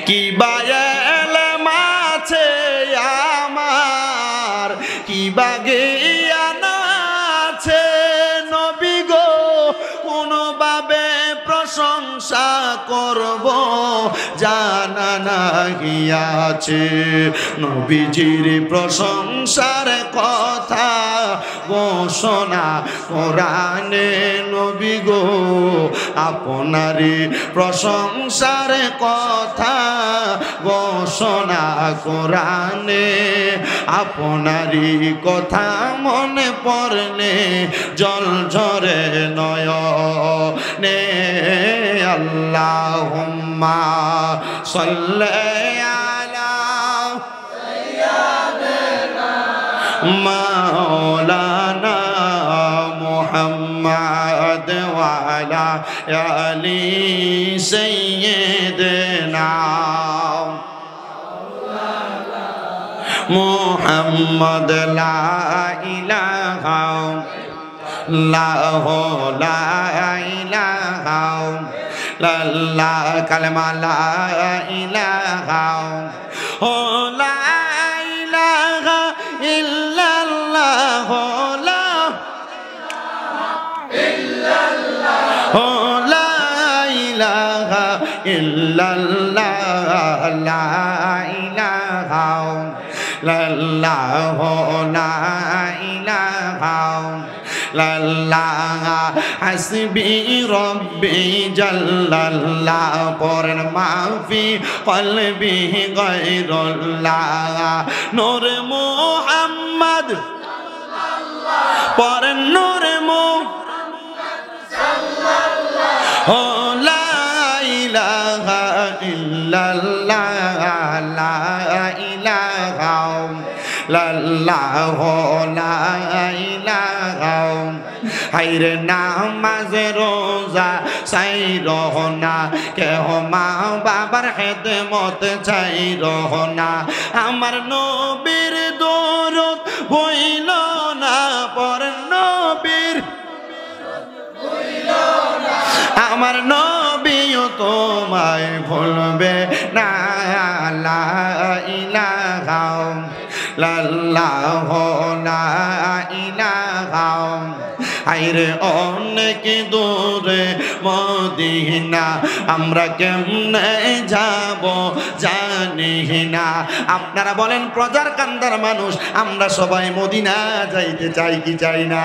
কি বায়ালাম আছে আমার, কি বাগিয়ান আছে নবী গো, কোনোভাবে প্রশংসা করব জানা নাহি আছে। নবীজির প্রশংসার কথা ঘোষণা কোরআনে নবী গো, আপনারই প্রশংসার কথা ঘোষণা কোরআনে। আপনারই কথা মনে পড়লে জল ঝরে নয়নে। আল্লাহুম্মা সাল্লি আলা সাইয়্যিদিনা মাওলানা মুহাম্মদ ওয়া আলা আলি সাইয়্যিদিনা মুহাম্মদ। লা ইলাহা ইল্লাল্লাহু লা ইলাহা ইল্লাল্লাহ, কালেমা লা ইলাহা লা ইলাহা ইল্লাল্লাহ, লা ইলাহা ইল্লাল্লাহ, লা ইলাহা ইল্লাল্লাহ, লা ইলাহা ইল্লাল্লাহ। হাসবি রব্বি জাল্লাল্লাহ, পড়েন মাফি কলবি গায়রুল্লাহ। নূর মুহাম্মদ পড়েন নূর মুহাম্মদ, লা ইলাহা ইল্লাল্লাহ, লা ইলাহা ইল্লাল্লাহ, লা ইলাহা। হায়রে নামাজ রোজা চাইরহ না, কেহ মা বাবার খেদমত চাইরহ না। আমার নবীর দরুদ হইল না, পর নবীর আমার নবীও তোমায় ভুলবে না। লা ইলাহা ইল্লাল্লাহ, লা ইলাহা। হায়রে অনেক দূরে মদিনা, আমরা কেমনে যাব জানি না। আপনারা বলেন প্রজার কান্দার মানুষ, আমরা সবাই মদিনা যাইতে চাই কি চাই না?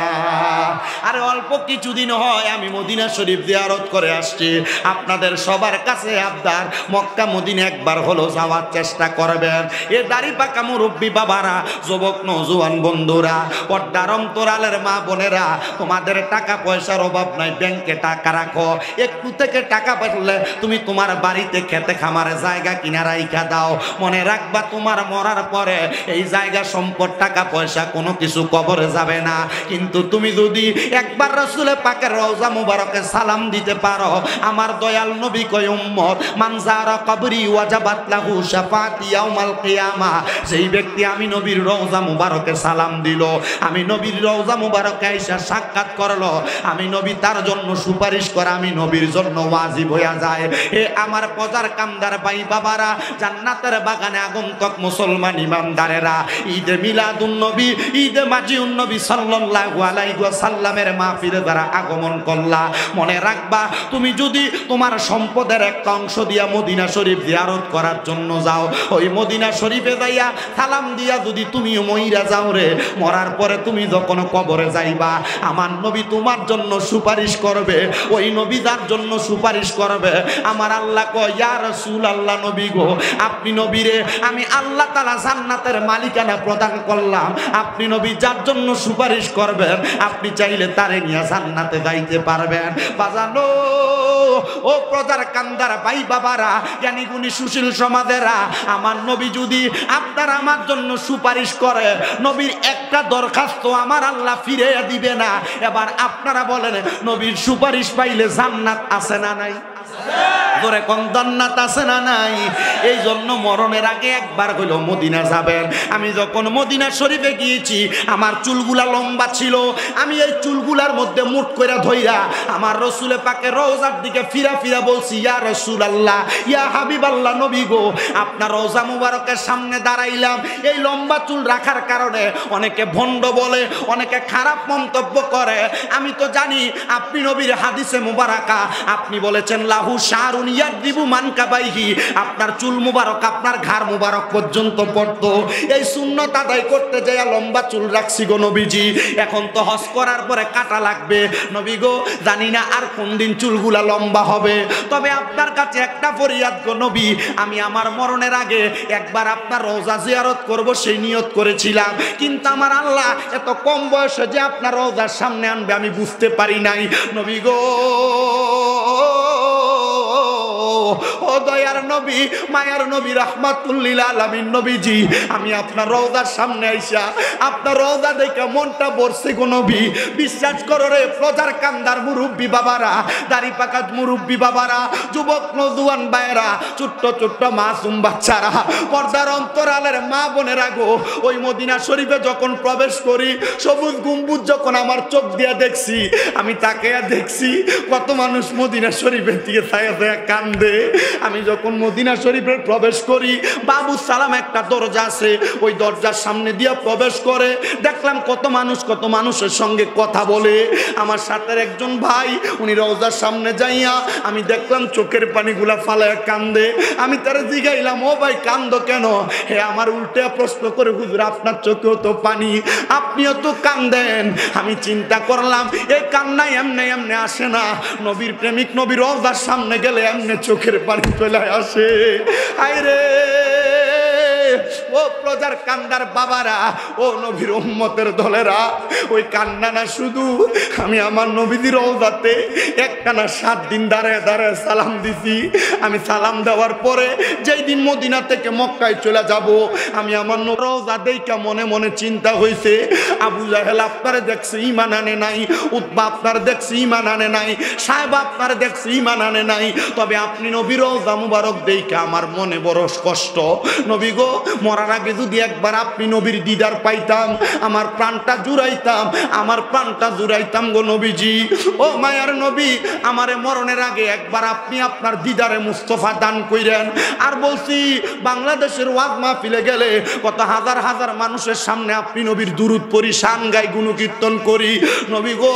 আরে অল্প কিছুদিন হয় আমি মদিনা শরীফ জিয়ারত করে আসছি। আপনাদের সবার কাছে আবদার, মক্কা মদিনা একবার হলো যাওয়ার চেষ্টা করবেন। এ দাড়ি পাকা মুরব্বী বাবারা, যুবক নওজোয়ান বন্ধুরা, পর্দার অন্তরালের মা বোনেরা, তোমাদের টাকা পয়সার অভাব নাই, ব্যাংকে টাকা রাখো। একটু থেকে টাকা পেলে তুমি তোমার বাড়িতে খেতে খামারে জায়গা কিনা রাইখা দাও। মনে রাখবা তোমার মরার পরে এই জায়গা সম্পদ টাকা পয়সা কোনো কিছু কবরে যাবে না। কিন্তু তুমি যদি একবার রাসূলে পাকের রওজা মুবারকে সালাম দিতে পারো, আমার দয়াল নবী কয় উম্মত মান যারা কবরি ওয়াজাবাত লাহু শাফাআতি ইয়াউমাল কিয়ামা। যেই ব্যক্তি আমি নবীর রওজা মুবারকে সালাম দিল, আমি নবীর রওজা মুবারকে আইসা সাক্ষাৎ করলো, আমি নবী তার জন্য সুপারিশ করা আমি নবীর জন্য ওয়াজিব হইয়া যায়। এ আমার পজার কামদার ভাই বাবারা, জান্নাতের বাগানে আগন্তক মুসলমান ইমানদারেরা, ঈদে মিলাদুন নবী, ঈদে মাজিউন নবী সাল্লাল্লাহু আলাইহি ওয়াসাল্লামের মাহফিলে যারা আগমন করলা, মনে রাখবা তুমি যদি তোমার সম্পদের একটা অংশ দিয়া মদিনা শরীফ জিয়ারত করার জন্য যাও, ওই মদিনা শরীফে যাইয়া সালাম দিয়া যদি তুমি মইরা যাও রে, মরার পরে তুমি যখন কবরে যাইবা, আমার নবী তোমার জন্য সুপারিশ করবে। ওই নবী যার জন্য সুপারিশ করবে, আমার আল্লাহ কয় ইয়া রাসূলুল্লাহ, নবী গো আপনি নবীরে আমি আল্লাহ তাআলা জান্নাতের মালিকানা প্রদান করলাম, আপনি নবী যার জন্য সুপারিশ করবেন আপনি চাইলে তারে নিয়ে জান্নাতে যাইতে পারবেন। বাজানো ও প্রজার কান্দার ভাই বাবারা, জ্ঞানী গুণী সুশীল সমাজেরা, আমার নবী যদি আপনার আমার জন্য সুপারিশ করে, নবীর একটা দরখাস্ত আমার আল্লাহ ফিরে দিবে না। এবার আপনারা বলেন নবীর সুপারিশ পাইলে জান্নাত আছে না নাই? জোরে কোন জান্নাত আছে না নাই? এই জন্য মরণের আগে একবার হইলো মদিনা যাবেন। আমি যখন মদিনা শরীফে গিয়েছি, আমার চুলগুলা লম্বা ছিল, আমি এই চুলগুলার মধ্যে মুঠ করে ধইরা আমার রসুলে পাকে রওজার দিকে ফিরা ফিরা বলছি, ইয়া রাসূলুল্লাহ, ইয়া হাবিবাল্লাহ, নবী গো, আপনার রওজা মুবারকের সামনে দাঁড়াইলাম। এই লম্বা চুল রাখার কারণে অনেকে ভণ্ড বলে, অনেকে খারাপ মন্তব্য করে। আমি তো জানি আপনি নবীর হাদিসে মুবারাকা আপনি বলেছেন লাহু শারুন ইয়াদিবু মানকাবাইহি, আপনার চুল মুবারক আপনার ঘাড় মুবারক পর্যন্ত পড়তো। এই সুন্নত আদায় করতে যায় লম্বা চুল রাখছি গো নবীজি। এখন তো হজ করার পরে কাটা লাগবে নবী গো, জানি না আর কোন দিন চুলগুলা লম্বা হবে। তবে আপনার কাছে একটা ফরিয়াদ গো নবী, আমি আমার মরণের আগে একবার আপনার রওজা জিয়ারত করব সেই নিয়ত করেছিলাম, কিন্তু আমার আল্লাহ এত কম বয়সে যে আপনার রওজার সামনে আনবে আমি বুঝতে পারি নাই নবী গো। ও দয়ার নবী, মায়ার নবী, রাহমাতুল লিল আলামিন নবীজি, আমি আপনার রওজার সামনে আইসা আপনার রওজা দেখে মনটা ভরছে গো নবী। বিশ্বাস করো রে প্রজার কান্দার মুরব্বী বাবারা, দাড়ি পাকা মুরব্বী বাবারা, যুবক নওজোয়ান ভাইয়েরা, ছোট্ট ছোট্ট মাসুম বাচ্চারা, পর্দার অন্তরালের মা বোনেরা গো, ওই মদিনা শরীফে যখন প্রবেশ করি, সবুজ গম্বুজ যখন আমার চোখ দিয়ে দেখছি, আমি তাকে দেখছি কত মানুষ মদিনা শরীফের দিকে তাকিয়ে কান্দে। আমি যখন মদিনা শরীফে প্রবেশ করি, বাবু সালাম একটা দরজা আছে, ওই দরজার সামনে দিয়ে প্রবেশ করে দেখলাম কত মানুষের সঙ্গে কথা বলে। আমার সাথে একজন ভাই, উনি রওজার সামনে যাইয়া আমি দেখলাম চোখের পানিগুলা ফালায় কান্দে। আমি তারা জিগাইলাম, ও ভাই কান্দো কেন? হে আমার উল্টে প্রশ্ন করে, হুজুর আপনার চোখেও তো পানি, আপনিও তো কান্দেন। আমি চিন্তা করলাম এই কান্নাই এমনি এমনি আসে না, নবীর প্রেমিক নবীর রওজার সামনে গেলে এমনি চোখের পানি চলে আসে। আইরে ও প্রজার কান্দার বাবারা, ও নবীর উম্মতের দলেরা, ওই কান্না না শুধু, আমি আমার নবীর রওজাতে একটানা 7 দিন দাঁড়ায় দাঁড়ায় সালাম দিছি। আমি সালাম দেওয়ার পরে যেই দিন মদিনা থেকে মক্কায় চলে যাব, আমি আমার রওজা দেখে মনে মনে চিন্তা হয়েছে, আবু জাহেল আপনারে দেখছে ঈমান আনে নাই, উতবা আপনার দেখছে ঈমান আনে নাই, সাহেব আপনার দেখছে ঈমান আনে নাই, তবে আপনি নবীর রওজা মুবারক দেখে আমার মনে বড় কষ্ট। নবী গো, মরার আগে যদি একবার আপনি নবীর দিদার পাইতাম, আমার প্রাণটা জুড়াইতাম, আমার প্রাণটা জুড়াইতাম গো নবীজি। ও মায়ার নবী, আমারে মরণের আগে একবার আপনি আপনার দিদারে মুস্তফা দান কইরেন। আর বলছি, বাংলাদেশের ওয়াজ মাহফিলে গেলে কত হাজার হাজার মানুষের সামনে আপনি নবীর দুরূদ পড়ি, শান গাই, গুণকীর্তন করি। নবী গো,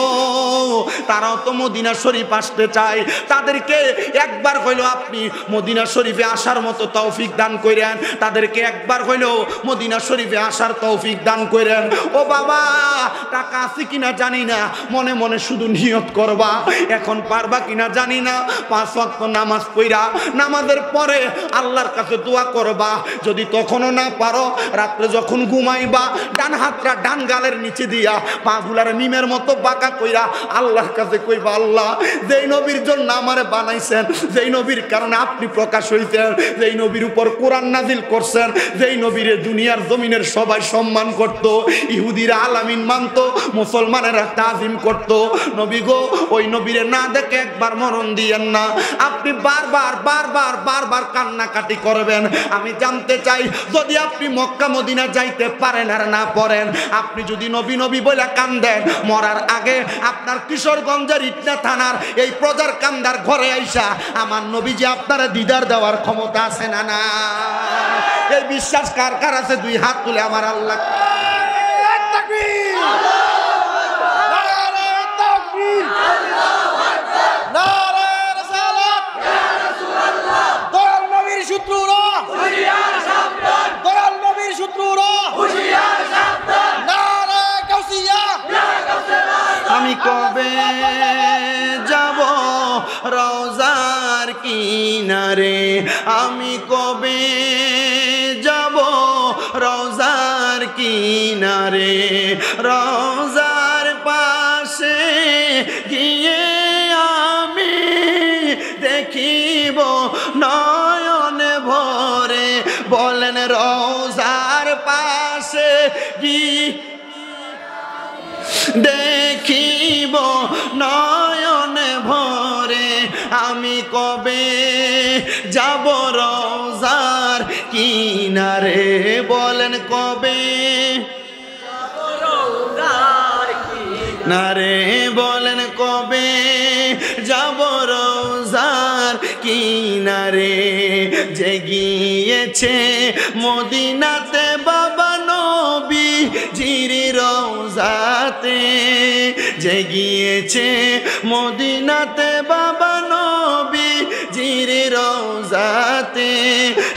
তারাও তো মদিনা শরীফ আসতে চায়, তাদেরকে একবার হইলো আপনি মদিনা শরীফে আসার মতো তৌফিক দান কইরেন, তাদেরকে একবার হইলেও মদিনা শরীফে আসার তৌফিক দান করেন। ও বাবা, টাকা আছে কিনা জানি না, মনে মনে শুধু নিয়ত করবা, এখন পারবা কিনা জানি না, 5 ওয়াক্ত নামাজ পড়া নামাজের পরে আল্লাহর কাছে দোয়া করবা। যদি তখনও না পারো, রাত্রে যখন ঘুমাইবা ডান হাতটা ডান গালের নিচে দিয়া পাগুলার মিমের মতো বাঁকা কইরা আল্লাহর কাছে কইবা, আল্লাহ যেই নবীর জন্য আমারে বানাইছেন, যেই নবীর কারণে আপনি প্রকাশ হইছেন, যেই নবীর উপর কোরআন নাজিল করছেন, যেই নবীরে দুনিয়ার জমিনের সবাই সম্মান করত, ইহুদিরা আলামিন মানত, মুসলমানেরা তাজিম করত, নবী গো, ওই নবীরে না দেখে একবার মরণ দিয়েন না। আপনি বারবার বারবার বারবার কান্নাকাটি করবেন। আমি জানতে চাই, যদি আপনি মক্কা মদিনা যাইতে পারেন আর না পারেন, আপনি যদি নবী নবী বলে কান্দেন, মরার আগে আপনার কিশোরগঞ্জের ইটনা থানার এই প্রজার কান্দার ঘরে আইসা আমার নবী যে আপনারা দিদার দেওয়ার ক্ষমতা আছে না? না, এই বিশ্বাস কার কার আছে? 2 হাত তুলে আমার আল্লাহ। আমি কবে যাব রওজার কিনারে, আমি কবে যাব রওজার কিনারে, রওজার পাশে গিয়ে আমি দেখিব নয়ন ভরে। বলেন রওজার পাশে গিয়ে দেখিব নয়ন ভরে, আমি কবে যাব রওজার কিনারে বলেন কবে নারে বলেন কবে যাব রওজার কিনারে যে গিয়েছে মদিনাতে বাবা নবী জির রওজাতে যে গিয়েছে মদিনাতে বাবা নবী জির রওজাতে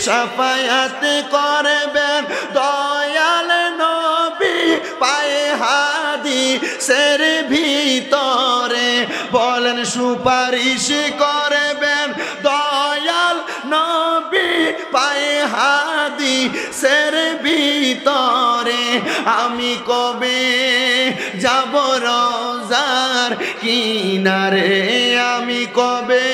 শাফায়াত করবেন দয়াল নবী পায়ে হাদিসের ভিতরে বলেন সুপারিশ করবেন দয়াল নবী পায়ে হাদিসের ভিতরে আমি কবে যাব রওজার কিনারে আমি কবে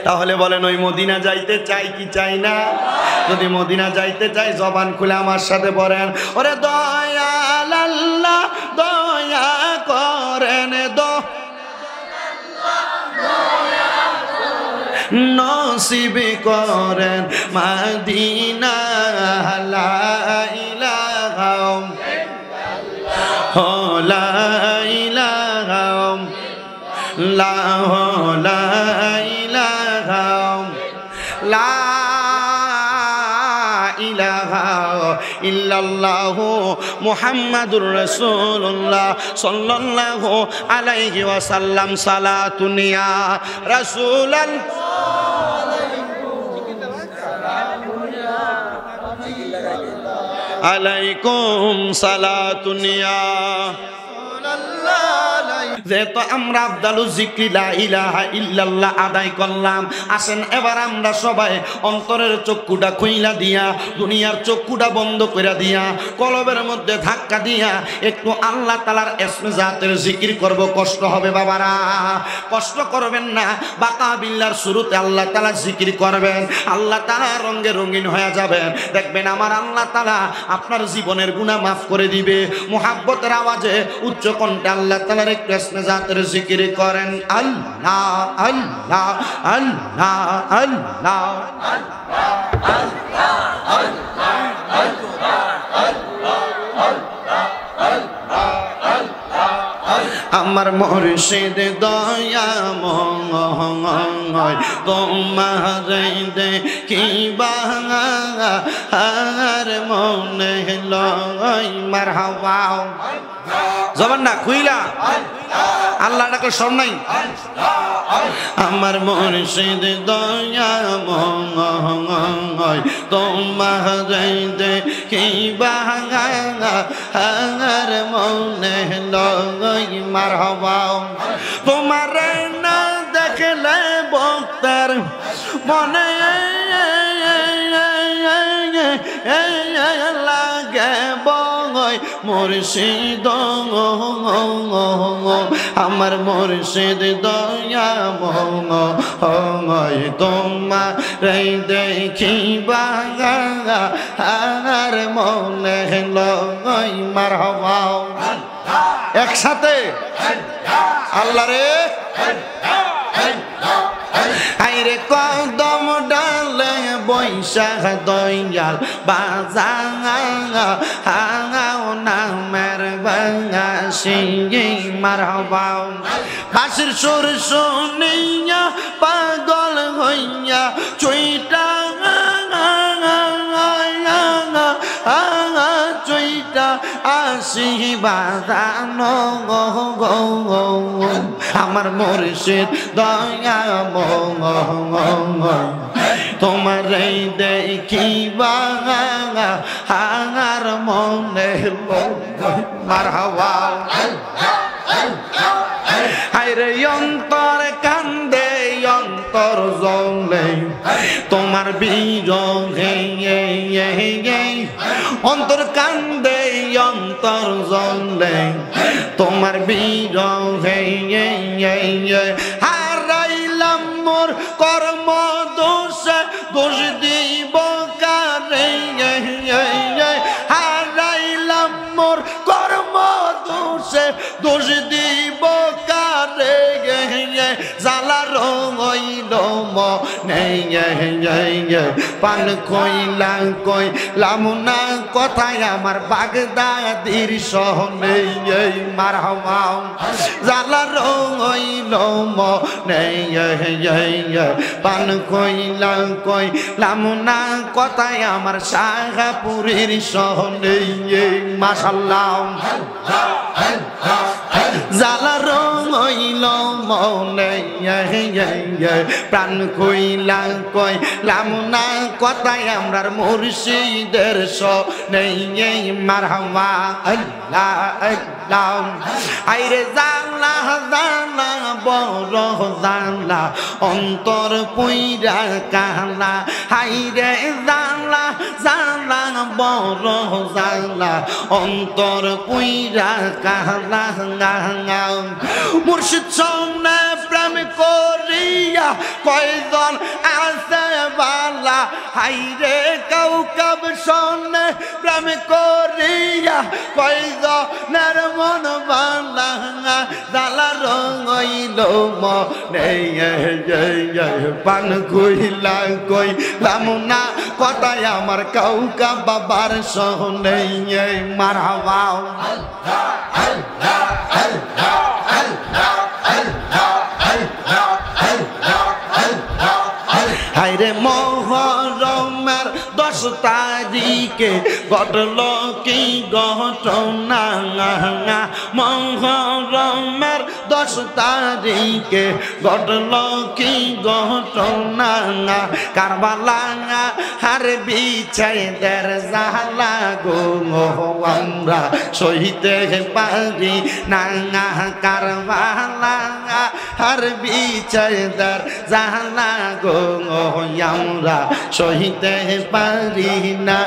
তাহলে বলেন ওই মদিনা যাইতে চাই কি চাই না যদি মদিনা যাইতে চাই জবান খুলে আমার সাথে বলেন ওরে দয়াল আল্লাহ দয়া করেন নসিব করেন মদিনা লা ইলাহা লা ইলাহা লা ইলাহা লা ইলাহা ইল্লাল্লাহু মুহাম্মাদুর রাসূলুল্লাহ সাল্লাল্লাহু আলাইহি ওয়াসাল্লাম সালাতুন ইয়া রাসূলাল্লাহ আলাইকুম সালাতুন ইয়া যেহেতু আমরা আফদালু যিকরি লা ইলাহা ইল্লাল্লাহ আদায় করলাম আসেন এবার আমরা সবাই অন্তরের চক্ষুটা খুইলা দিয়া দুনিয়ার চক্ষুটা বন্ধ করে দিয়া কলবের মধ্যে ধাক্কা দিয়া একটু আল্লাহ তাআলার ইসমে জাতের জিকির করব কষ্ট হবে বাবারা কষ্ট করবেন না বাকা বিল্লাহর শুরুতে আল্লাহ তাআলা জিকির করবেন আল্লাহ তাআলা রঙে রঙিন হয়ে যাবেন দেখবেন আমার আল্লাহ তাআলা আপনার জীবনের গুনাহ maaf করে দিবে মুহাব্বতের আওয়াজে উচ্চ কণ্ঠে আল্লাহ তাআলার একটু ইসমে জাতের জিকির করেন আল্লাহ আল্লাহ আল্লাহ আল্লাহ আমার মুর্শিদ দয়াময় তোমার দেখিবা আর মনে লয় মারহাবা জবান না খুইলা আল্লাহ ডাকলে সব নাই আমার মুর্শিদ দয়াময় তোমার দেখিবা আর মনে লয় মারহাবা তোমার না দেখলে বক্তার মনে লাগে বয় মুর্শিদ আমার মুর্শিদ দয়াময় তোমার দেখিবা আর মনে লয় মারহাবা একসাথে আল্লাহ রে আইরে কদম ডালে বৈশাখ দয়াল বাজাও নামের বাঙাসি মারহাবা বাঁশির সুর শুনিয়া পাগল হইয়া চুইটা চুইটা আসি বাজানো আমার মুর্শিদ দয়াময় তোমার দেখিবা আর মনে মারহাবা হায়রে অন্তর কান্দে অন্তর জ্বলে তোমার বিরহে অন্তর কান্দে অন্তর জ্বলে তোমার বিরহে হারাইলাম মোর কর্ম দোষে দোষ দিব কারে হারাইলাম মোর কর্ম দোষে দোষ দিব কারে জাল মনে পান কইলাম না কথায় আমার বাগদাদির সহনে মারহাবা জালা রইল মনে পান কইলাম না কথায় আমার শাহপুরীর সহনে মাশাআল্লাহ জালা রইল মনে প্রাণ কইলাম না কথায় আমরার মুর্শিদের সনে মারহাবা আল্লাহ আল্লাহ আইরে জালা জালা বড় জালা অন্তর পুইরা কালা হাইরে জালা জালা বড় জালা অন্তর পুইরা কালা মুর্শিদ সনে প্রেম করিয়া কয়জন আছে বালা হাইরে কাউকাব সনে প্রেম করিয়া কয়জনের মন বালা জালা রইল মনে পান কইলাম না কথায় আমার কাউকা বাবার সনে মারহাবা হায়রে মোহরমের 10 তারিখে ঘটল কি ঘটনা মোহরমের 10 তারিখে ঘটল কি ঘটনা কারবালা হার বিছাইদের জালা গো আমরা সহিতে পারি না কারবালা হার বিছাইদের জালা গো আমরা সহিতে পারি না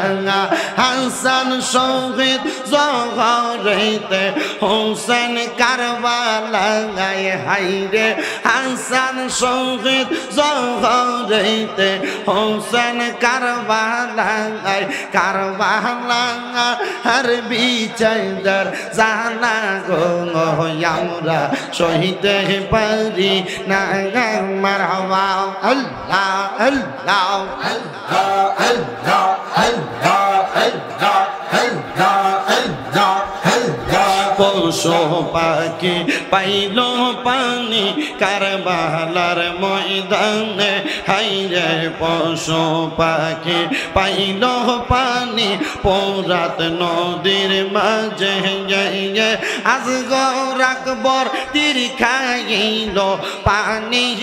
হাসান শহীদ জহরেতে হোসেন কারবালায় হাইরে হাসান শহীদ জহরেতে হোসেন কারবালায় কারবালা হর বিছাইদার জানা গো আমরা সহিতে পারি না মারহাবা আল্লাহ আল্লাহ আল্লাহ আল্লাহ আল্লাহ আল্লাহ আল্লাহ আল্লাহ পশু পাখি পাইল পানি কারবালার ময়দানে হাইরে পশু পাখি পাইল পানি পোরাত নদীর মাঝে আজগর আকবর তীর খাইল পানির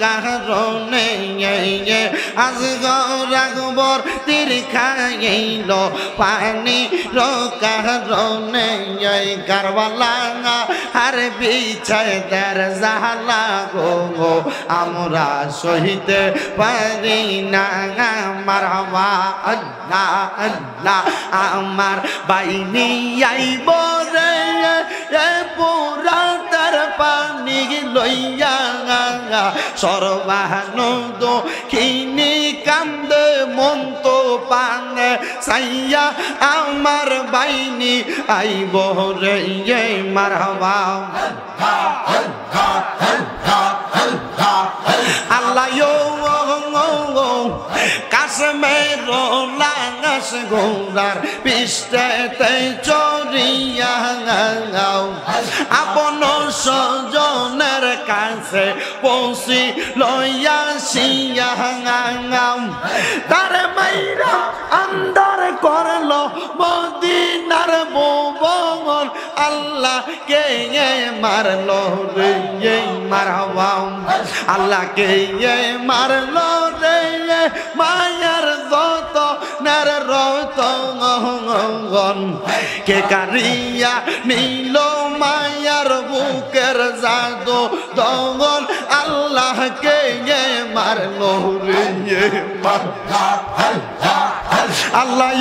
কারণে আজগর আকবর তীর খাইল পানির কারণে কারবালা আর বিছাইদার জালা গো আমরা সহিতে পারি না মারহাবা আল্লাহ আল্লাহ আমার বাইনি আইব রে পুরা তার পানি লইয়া সর্বানন্দ খিনি কান্দে মন তো পানে সাইয়া আমার বাইনি আইব রে মারহাবা আল্লাহ কাশ্মীর লাগাস গোরার পিষ্টেতে চড়িয়া আপন স্বজনের কাছে পৌঁছি লইয়া শিয়া তার মাইরা আন্দার করলো মদিনার ভুবন আল্লাহ কে মারলো রে মারহাবা আল্লাহ কে মারলো রে মায়ার যত নার রতন কে কারিয়া নীল মায়ার বুকের জাদু দগন আল্লাহ কে মারলো রে আল্লাহ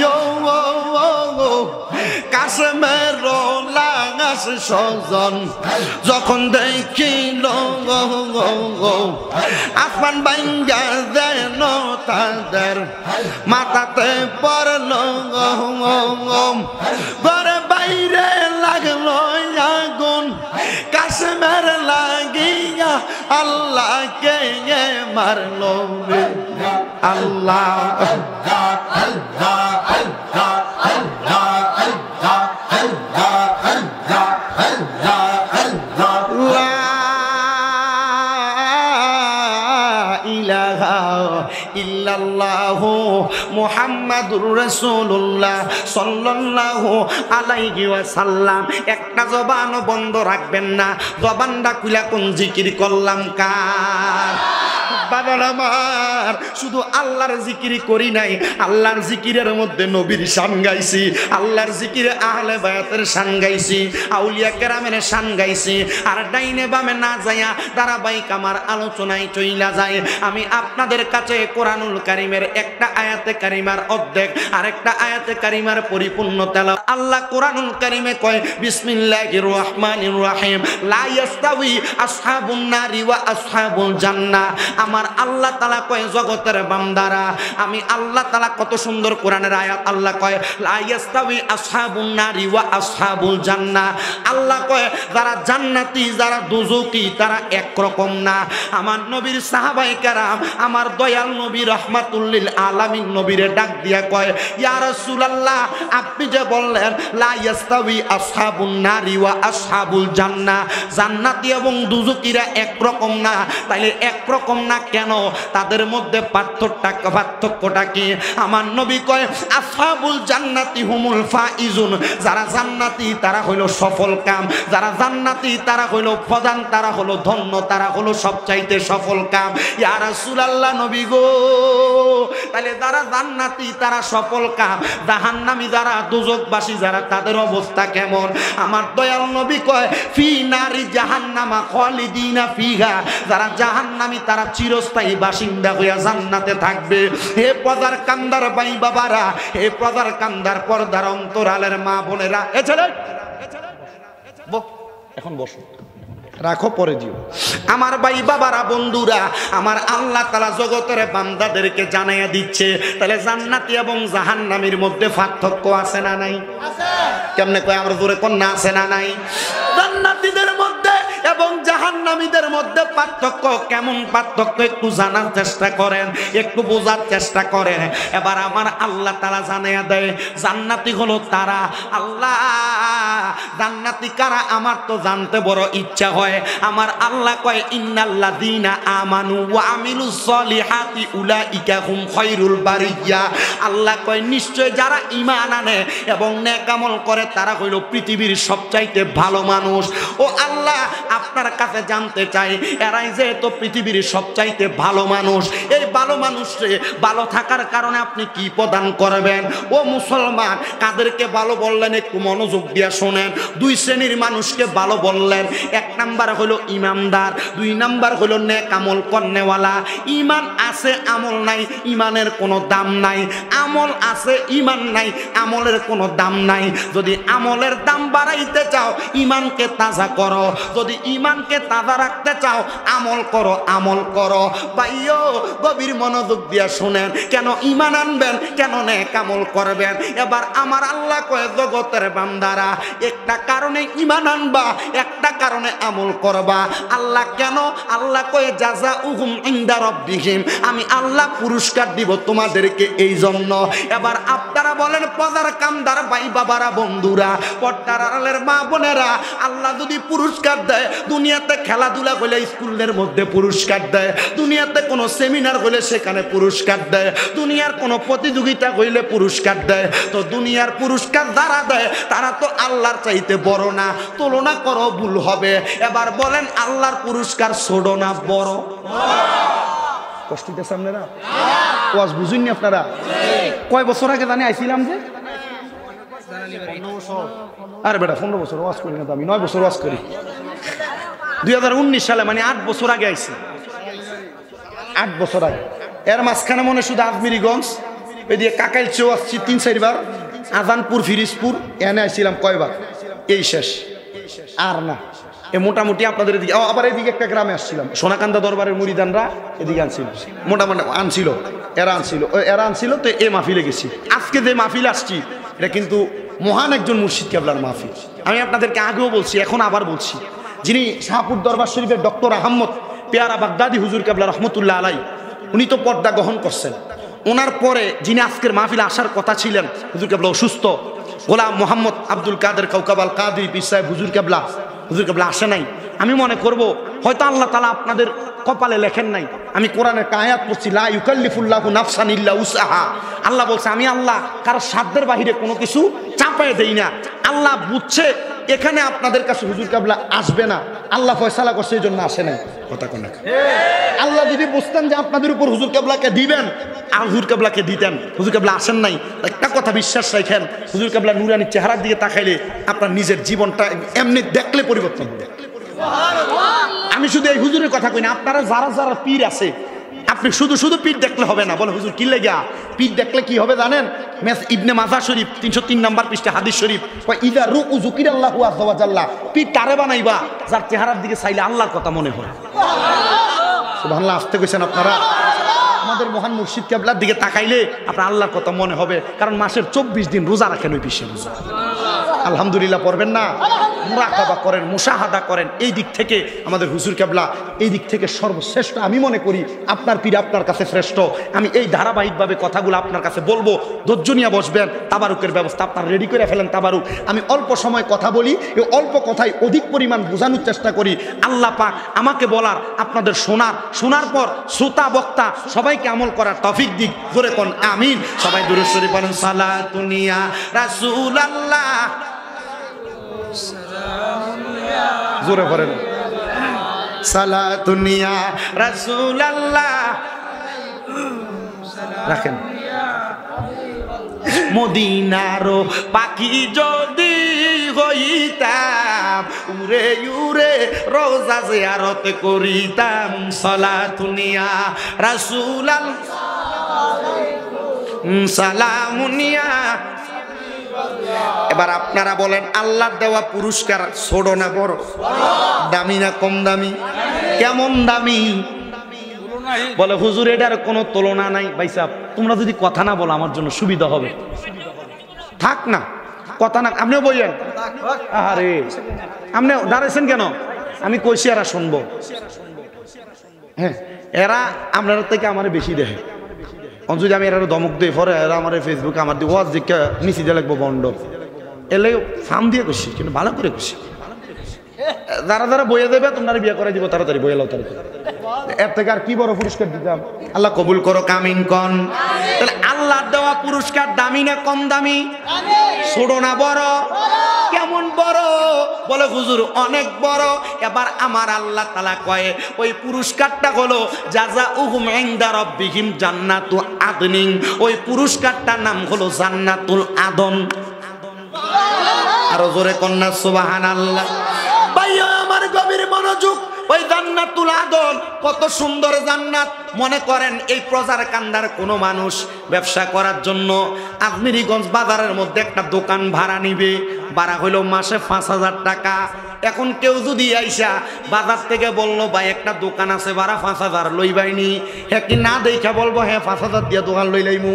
কাশ্মীর লাগাস সজন যখন দেখিল আসমান ভাঙ্গা যেন তাদের মাথাতে পড়ল ঘরে বাইরে লাগলো আগুন কাসমের লাগিয়া আল্লাহকে মারলো রে আল্লাহ ইল্লাল্লাহু মুহাম্মাদুর রাসূলুল্লাহ সাল্লাল্লাহু আলাইহি ওয়াসাল্লাম। একটা জবান বন্ধ রাখবেন না, জবানটা খুলে কোন জিকির করলাম কার? বাবার আমার শুধু আল্লাহর জিকিরি করি নাই, আল্লাহর জিকিরের মধ্যে নবীর শান গাইছি, আল্লাহর জিকিরে আহলে বায়াতের শান গাইছি, আউলিয়া কেরামের শান গাইছি। আর ডাইনে বামে না যাইয়া ধারাবাহিক আমার আলোচনায় চইলা যায়। আমি আপনাদের কাছে কোরআনুল কারীমের একটা আয়াতে কারিমার অর্ধেক আর একটা আয়াতে কারিমার পরিপূর্ণ তেলাওয়াত। আল্লাহ কোরআনুল কারীমে কয় বিসমিল্লাহির রহমানির রহিম লা ইয়াস্তাউই আসহাবুন নারি ওয়া আসহাবুল জান্নাহ। আমার আল্লাহ তাআলা কয় জগতের বান্দারা, আমি আল্লাহ তাআলা কত সুন্দর কোরআনের আয়াত। আল্লাহ কয় লা ইয়াস্তাউই আসহাবুন নারি ওয়া আসহাবুল জান্নাহ। আল্লাহ কয় যারা জান্নাতি যারা দুজকি তারা একরকম না। আমার নবীর সাহাবায়ে কেরাম আমার দয়াল নবী রাহমাতুল লিল আলামিন নবীরে ডাক দিয়া কয় ইয়া রাসূলুল্লাহ আপনি যে বললেন লা ইয়াস্তাউই আসহাবুন নারি ওয়া আসহাবুল জান্নাহ, জান্নাতি এবং দুজকিরা একরকম না, তাইলে একরকম না কেন? তাদের মধ্যে পার্থক্যটা কি? আমার নবী কয় আসহাবুল জান্নাতি হুমুল ফাইজুন, যারা জান্নাতি তারা হইল সফল কাম, যারা জান্নাতি তারা হইল প্রধান, তারা হলো ধন্য, তারা হলো সবচাইতে সফল কাম। ইয়া রাসূলুল্লাহ নবী গো, তাহলে যারা জান্নাতি তারা সফল কাম, জাহান্নামী যারা দুজকবাসী যারা তাদের অবস্থা কেমন? আমার দয়াল নবী কয় ফি নারি জাহান্নামা খালিদিনা ফিহা, যারা জাহান্নামী তারা চিরস্থায়ী বাসিন্দা হইয়া জান্নাতে থাকবে। হে পদার কান্দার ভাই বাবারা, হে পদার কান্দার পর্দার অন্তরালের মা বোনেরা, এ ছেলে এখন বসো, রাখো পরে দিও। আমার ভাই বাবারা বন্ধুরা, আমার আল্লাহ তাআলা জগতের বান্দাদেরকে জানাইয়া দিচ্ছে তাহলে জান্নাতি এবং জাহান্নামীর মধ্যে পার্থক্য আছে না নাই? আছে। কেমনে কয় আমরা জোরে কোন না আছে না নাই? জান্নাতীদের মধ্যে এবং জাহান্নামীদের মধ্যে পার্থক্য কেমন? পার্থক্য একটু জানার চেষ্টা করেন, একটু বোঝার চেষ্টা করেন। এবার আমার আল্লাহ তাআলা জানাইয়া দেয় জান্নাতি হলো তারা। আল্লাহ জান্নাতি কারা আমার তো জানতে বড় ইচ্ছা হয়। আমার আল্লাহ কয় ইন্নাল্লাযীনা আমানু ওয়া আমিলুস সলিহাতি উলাইকা হুম খায়রুল বারিয়া। আল্লাহ কয় নিশ্চয় যারা ঈমান আনে এবং নেক আমল করে তারা হইল পৃথিবীর সবচাইতে ভালো মানুষ। ও আল্লাহ আপনার কাছে জানতে চাই এরাই যে তো পৃথিবীর সবচাইতে ভালো মানুষ, এই ভালো মানুষে ভালো থাকার কারণে আপনি কি প্রদান করবেন? ও মুসলমান কাদেরকে ভালো বললেন একটু মনোযোগ দিয়ে শোনেন। দুই শ্রেণীর মানুষকে ভালো বললেন। এক নাম্বার হলো ইমানদার, দুই নাম্বার হলো নেক আমল করনেওয়ালা। ইমান আছে আমল নাই, ইমানের কোনো দাম নাই। আমল আছে ইমান নাই, আমলের কোনো দাম নাই। যদি আমলের দাম বাড়াইতে চাও ইমানকে তাজা করো, যদি ইমানকে তাজা রাখতে চাও আমল করো, আমল করো। ভাইও গভীর মনোযোগ দিয়া শুনেন, কেন ইমান আনবেন, কেন নেক আমল করবেন? এবার আমার আল্লাহ কয় জগতের বান্দারা একটা কারণে ইমান আনবা, একটা কারণে আমল করবা। আল্লাহ কেন? আল্লাহ কয় জাযাউহুম ইনদা রাব্বিহিম, আমি আল্লাহ পুরস্কার দিব তোমাদেরকে এই জন্য। এবার আপনারা বলেন পদার কামদার ভাই বাবারা বন্ধুরা, পর্দার আড়ালের মা বোনেরা, আল্লাহ যদি পুরস্কার দেয়, দুনিয়াতে খেলাধুলা হলে স্কুলের মধ্যে পুরস্কার দেয়, দুনিয়াতে কোনো সেমিনার হলে সেখানে পুরস্কার দেয়, দুনিয়ার কোনো প্রতিযোগিতা হইলে পুরস্কার দেয়, তো দুনিয়ার পুরস্কার যারা দেয় তারা তো আল্লাহর চাইতে বড় না। তুলনা করো ভুল হবে। এবার বলেন আল্লাহর পুরস্কার ছোট না বড়? কষ্ট দিতেছে আপনারা? ওয়াজ বুঝুননি আপনারা? কয় বছর আগে জানি আইছিলাম যে, আরে বেটা 15 বছর ওয়াজ করি না তো, আমি 9 বছর ওয়াজ করি। 2019 সালে মানে 8 বছর আগে আইছি, 8 বছর আগে। এর মাঝখানে মনে শুধু আজমিরিগঞ্জ, এদিকে কাকাইলচেও আসছি 3-4 বার, আজানপুর ফিরিজপুর এনে আইছিলাম কয়বার, এই শেষ আর না। এ মোটামুটি আপনাদের এদিকে, আবার এদিকে একটা গ্রামে আসছিলাম, সোনাকান্দা দরবারের মুরিদানরা এদিকে আনছিল, মোটামুটি আনছিল, এরা আনছিল তো এ মাহফিলে গেছি। আজকে যে মাহফিল আসছি এটা কিন্তু মহান একজন মুর্শিদ কেবলার মাহফিল। আমি আপনাদেরকে আগেও বলছি, এখন আবার বলছি যিনি শাহপুর দরবার শরীফের ডক্টর আহমদ পেয়ারা বাগদাদি হুজুর কেবলা রহমতুল্লাহ আলাই, উনি তো পর্দা গ্রহণ করছেন। ওনার পরে যিনি আজকের মাহফিলে আসার কথা ছিলেন, হুজুর কেবলা অসুস্থ, গোলাম মোহাম্মদ আব্দুল কাদের কাউকাবাল কাদরি পীর সাহেব হুজুর কেবলা আসে নাই। আমি মনে করব হয়তো আল্লাহ তাআলা আপনাদের কপালে লেখেন নাই। আমি কোরআনের আয়াত পড়ছি, লা ইউকাল্লিফুল্লাহু নাফসান ইল্লা উসআহা। আল্লাহ বলছে আমি আল্লাহ কারো সাধ্যের বাহিরে কোনো কিছু চাপায় দেই না। আল্লাহ বুঝছে এখানে আপনাদের কাছে হুজুর কেবলা আসবে না, আল্লাহ ফয়সালা করছে, এই জন্য আসে নাই। কথা কোন? আল্লাহ যদি বুঝতেন যে আপনাদের উপর হুজুর কেবলাকে দিবেন, আর হুজুর কেবলাকে দিতেন। হুজুর কেবলা আসেন নাই। একটা কথা বিশ্বাস রাখেন, হুজুর কেবলা নুরানি চেহারার দিকে তাকাইলে আপনার নিজের জীবনটা এমনি দেখলে পরিবর্তন হবে। আমি শুধু এই হুজুরের কথা কই না, আপনারা যারা যারা পীর আছে, আপনি শুধু পীর দেখলে হবে না। বলে হুজুর কি লেগা পীর দেখলে কি হবে জানেন? ইবনে মাজাহ শরীফ 303 নম্বর পৃষ্ঠা হাদিস শরীফ, ইদা রুকু যুকিরাল্লাহু আযজা ওয়া জাল্লা। পীর তারে বানাইবা যার চেহারার দিকে চাইলে আল্লাহর কথা মনে হয়। সুবহানাল্লাহ, আসতে কইছেন আপনারা। আমাদের মহান মুর্শিদ কেবলার দিকে তাকাইলে আপনার আল্লাহর কথা মনে হবে, কারণ মাসের 24 দিন রোজা রাখেন ওই বিশ্বের রোজা। আলহামদুলিল্লাহ পড়বেন না? মুরাকাবা করেন, মুশাহাদা করেন। এই দিক থেকে আমাদের হুজুর কেবলা এই দিক থেকে সর্বশ্রেষ্ঠ। আমি মনে করি আপনার পীর আপনার কাছে শ্রেষ্ঠ। আমি এই ধারাবাহিকভাবে কথাগুলো আপনার কাছে বলবো, ধৈর্য নিয়ে বসবেন। তাবারুকের ব্যবস্থা আপনার রেডি করে ফেলেন। তাবারুক আমি অল্প সময় কথা বলি, এই অল্প কথায় অধিক পরিমাণ বোঝানোর চেষ্টা করি। আল্লাহ পাক আমাকে বলার, আপনাদের শোনার পর শ্রোতা বক্তা সবাইকে আমল করার তৌফিক দিক। জোরে কোন আমিন। সবাই দুরূদ শরীফ পড়েন। সালাতুন ইয়া রাসূলুল্লাহ, জোরে পড়েন। সালাতুন ইয়া রাসূলুল্লাহ, রাখেন। মদিনারও পাখি যদি হইতাম, উড়ে উড়ে রোজা জিয়ারত করিতাম। সালাতুন ইয়া রাসূলুল্লাহ, সালামুন ইয়া। এবার আপনারা বলেন, আল্লাহর দেওয়া পুরস্কার ছোট না বড়? দামি না কম দামি? কেমন দামি? বলে হুজুর এটার কোনো তুলনা নাই। ভাই সাহেব, তোমরা যদি কথা না বলো আমার জন্য সুবিধা হবে। থাক না কথা না, আপনিও বললেন। আরে আপনি দাঁড়াইছেন কেন? আমি কইছি এরা শুনবো। হ্যাঁ, এরা আপনার থেকে আমার বেশি দেখে। যদি আমি এরা দমক দিই পরে এরা আমার ফেসবুকে আমার দিয়ে ওয়াজ দিকে নিচে দিয়ে লাগবো বন্ড, এলে ফার্ম দিয়ে করছি, কিন্তু ভালো করে করছি। যারা বইয়ে দেবে তোমরা বিয়ে করে দিব, তাড়াতাড়ি বইয়ে লাও তাড়াতাড়ি। এর থেকে আর কি বড় পুরস্কার দিতাম? আল্লাহ কবুল করো, কামিন কন। তাহলে আল্লাহর দেওয়া পুরস্কার দামি না কম দামি? ছোট না বড়? কেমন বড়? বলে হুজুর অনেক বড়। এবার আমার আল্লাহ তাআলা কয় ওই পুরস্কারটা হলো জাযাউহুম ইনদা রাব্বিহিম জান্নাতু আদনিন। ওই পুরস্কারটার নাম হলো জান্নাতুল আদন। আরো জোরে কন্যা সুবহানাল্লাহ। ভাইয়া আমার গভীর মনোযোগ। ওই জান্নাতুল আদন কত সুন্দর জান্নাত। মনে করেন এই প্রজার কান্দার কোনো মানুষ ব্যবসা করার জন্য আজমিরিগঞ্জ বাজারের মধ্যে একটা দোকান ভাড়া নিবে, ভাড়া হইল মাসে 5,000 টাকা। এখন কেউ যদি আইসা বাজার থেকে বললো ভাই একটা দোকান আছে ভাড়া 5,000 লইবাইনি, হ্যাঁ কি না দেখা বলবো হ্যাঁ 5,000 দিয়ে দোকান লই লাইমু?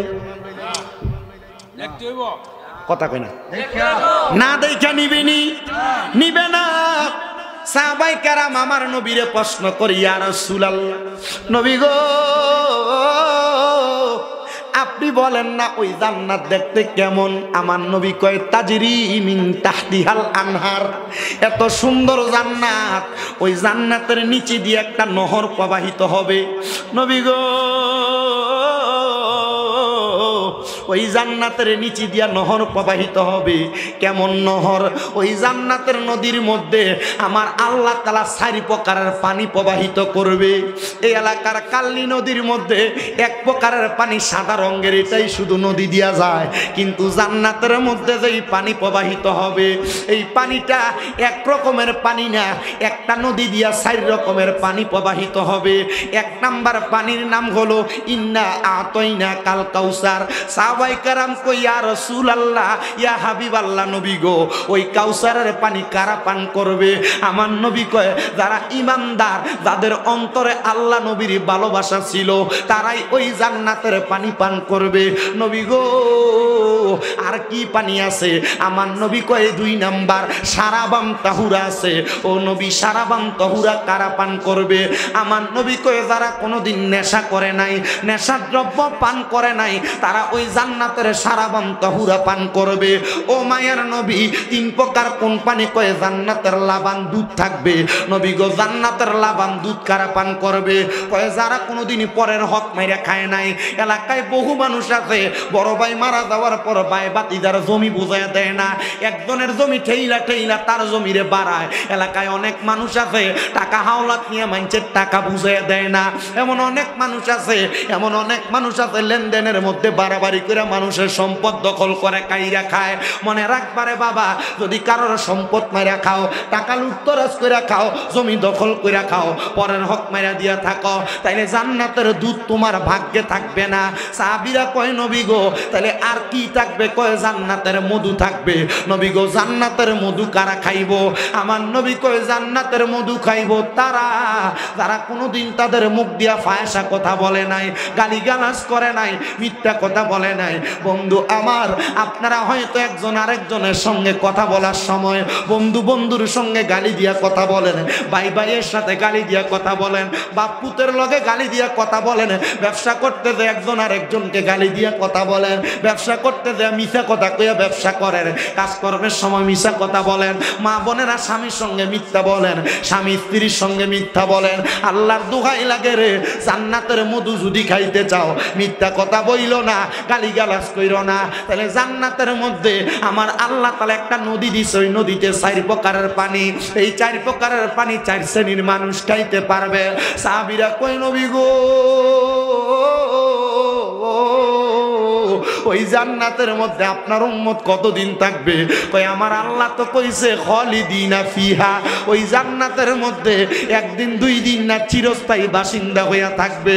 কথা কই না? না দেখা নিবেনি, নিবে না। সাহাবায়ে কেরাম আমার নবীরে প্রশ্ন করি, ইয়া রাসূলুল্লাহ, নবী গো আপনি বলেন না ওই জান্নাত দেখতে কেমন? আমার নবী কয় তাজরি মিন তাহতিহাল আনহার। এত সুন্দর জান্নাত, ওই জান্নাতের নিচে দিয়ে একটা নহর প্রবাহিত হবে। নবী গো ওই জান্নাতের নিচে দিয়া নহর প্রবাহিত হবে। কেমন নহর? ওই জান্নাতের নদীর মধ্যে আমার আল্লাহ তাআলা 4 প্রকারের পানি প্রবাহিত করবে। এই এলাকার কালনি নদীর মধ্যে এক প্রকারের পানি সাদা রঙের, এটাই শুধু নদী দিয়া যায়। কিন্তু জান্নাতের মধ্যে যেই পানি প্রবাহিত হবে, এই পানিটা এক রকমের পানি না, একটা নদী দিয়া 4 রকমের পানি প্রবাহিত হবে। 1 নাম্বার পানির নাম হলো ইন্না আতাইনা কাল কাউসার। সাহাবায়ে কেরাম কই, ইয়া রাসূলুল্লাহ, ইয়া হাবিবাল্লাহ, নবী গো ওই কাউসারের পানি কারা পান করবে? আমার নবী কয় যারা ঈমানদার, যাদের অন্তরে আল্লাহ নবীর ভালোবাসা ছিল, তারাই ওই জান্নাতের পানি পান করবে। নবী গো আর কি পানি আছে? আমার নবী কয় 2 নাম্বার সারাবাম তাহুরা আছে। ও নবী সারাবাম তাহুরা কারা পান করবে? আমার নবী কয় যারা কোনোদিন নেশা করে নাই, নেশার দ্রব্য পান করে নাই, তারা ওই জান্নাতের সারাবাম তাহুরা পান করবে। ও মায়ের নবী 3 প্রকার কোন পানি? কয় জান্নাতের লাবান দুধ থাকবে। নবী গো জান্নাতের লাবান দুধ কারা পান করবে? কয় যারা কোনোদিন পরের হক মাইরা খায় নাই। এলাকায় বহু মানুষ আছে বড় ভাই মারা যাওয়ার পর ভাই বাতিদার জমি বুঝাইয়া দেয় না, একজনের জমি ঠেইলা ঠেইলা তার জমিরে বাড়ায়। এলাকায় অনেক মানুষ আছে টাকা হাওলাত নিয়ে মানুষের টাকা বুঝাইয়া দেয় না। এমন অনেক মানুষ আছে, এমন অনেক মানুষ আছে লেনদেনের মধ্যে বাড়াবাড়ি করে মানুষের সম্পদ দখল করে কাইরা খায়। মনে রাখবারে বাবা, যদি কারোর সম্পদ মাইরা খাও, টাকা লুটতরাজ করে খাও, জমি দখল করে খাও, পরের হক মাইরা দিয়া থাকো, তাইলে জান্নাতের দুধ তোমার ভাগ্যে থাকবে না। সাহাবীরা কয় নবী গো তাহলে আর কি থাকবে? কয় জান্নাতের মধু থাকবে। নবী গো জান্নাতের মধু কারা খাইবো? আমার নবী কয় জান্নাতের মধু খাইবো তারা যারা কোনোদিন তাদের মুখ দিয়া ফায়সা কথা বলে নাই, গালিগালাজ করে নাই, মিথ্যা কথা বলে নাই। বন্ধু আমার, আপনারা হয়তো একজন আরেকজনের সঙ্গে কথা বলার সময় বন্ধু বন্ধুর সঙ্গে গালি দিয়া কথা বলেন, ভাই ভাইয়ের সাথে গালি দিয়া কথা বলেন, বাপ পুতের লগে গালি দিয়া কথা বলেন, ব্যবসা করতে যে একজন আরেকজনকে গালি দিয়া কথা বলেন, ব্যবসা করতে যে মিথ্যা কথা কইয়া ব্যবসা করেন, কাজকর্মের সময় মিথ্যা কথা বলেন, মা বোনেরা স্বামীর সঙ্গে মিথ্যা বলেন, স্বামী স্ত্রীর সঙ্গে মিথ্যা বলেন। আল্লাহর দোহাই লাগে রে, জান্নাতের মধু যদি খাইতে চাও মিথ্যা কথা বইল না, গালিগালাজ কইরো না। তাহলে জান্নাতের মধ্যে আমার আল্লাহ তাআলা একটা নদী দিছে, ওই নদীতে 4 প্রকারের পানি। এই 4 প্রকারের পানি 4 শ্রেণীর মানুষ খাইতে পারবে। সাহাবীরা কই নবী গো ওই জান্নাতের মধ্যে আপনার উম্মত কতদিন থাকবে? কই আমার আল্লাহ তো কইছে খালিদিনা ফিহা, ওই জান্নাতের মধ্যে 1 দিন 2 দিন না, চিরস্থায়ী বাসিন্দা হইয়া থাকবে।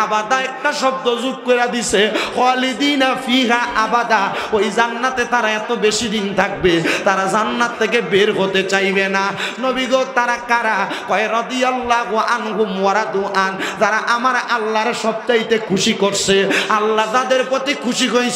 আবাদা একটা শব্দ যোগ করে দিছে, খালিদিনা ফিহা আবাদা। ওই জান্নাতে তারা এত বেশি দিন থাকবে, তারা জান্নাত থেকে বের হতে চাইবে না। নবী গো তারা কারা? কয় রাদিয়াল্লাহু আনহুম ওয়া রাদু আন, যারা আমার আল্লাহর সবচাইতে খুশি করছে, আল্লাহ যাদের প্রতি খুশি হইছে,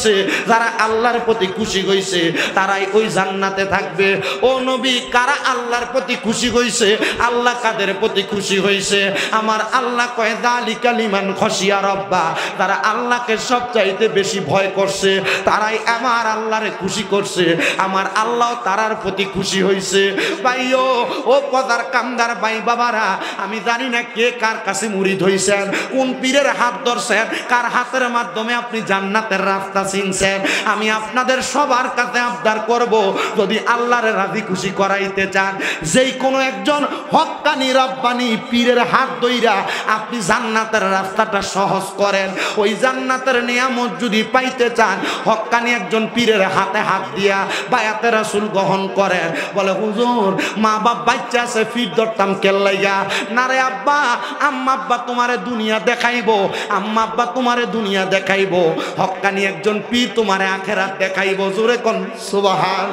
যারা আল্লাহর প্রতি খুশি হইছে তারাই ওই জান্নাতে থাকবে। ও নবী, কারা আল্লাহর প্রতি খুশি হইছে? আল্লাহ কাদের প্রতি খুশি হইছে? আমার আল্লাহ কয় যালিকা লিমান খাশিয়া রাব্বা, যারা আল্লাহকে সবচাইতে বেশি ভয় করছে তারাই আমার আল্লাহরে খুশি করছে, আমার আল্লাহ তারার প্রতি খুশি হইছে। ভাইও ও পদার কামদার ভাই বাবারা, আমি জানি না কে কার কাছে মুরিদ হইছেন, কোন পীরের হাত ধরছেন, কার হাতের মাধ্যমে আপনি জান্নাতের রাস্তা চিনছেন। আমি আপনাদের সবার কাছে আবদার করব, যদি আল্লাহর রাজি খুশি করাইতে চান, যেই কোনো একজন হক্কানি রব্বানি পীরের হাত ধইরা আপনি জান্নাতের রাস্তাটা সহজ করেন। ওই জান্নাতের নিয়ামত যদি পাইতে চান, হক্কানি একজন পীরের হাতে হাত দিয়া বায়াতে রাসূল গ্রহণ করেন। বলে হুজুর মা বাপ বাচ্চা আছে, ফির ধরতাম কেল্লাইয়া না রে আব্বা, আম্মা আব্বা তোমারে দুনিয়া দেখাইবো, আম্মা আব্বা তোমারে দুনিয়া দেখাইবো, হক্কানি একজন পীর তোমারে আখেরাত দেখাইবো। জোরে কোন সুবহান,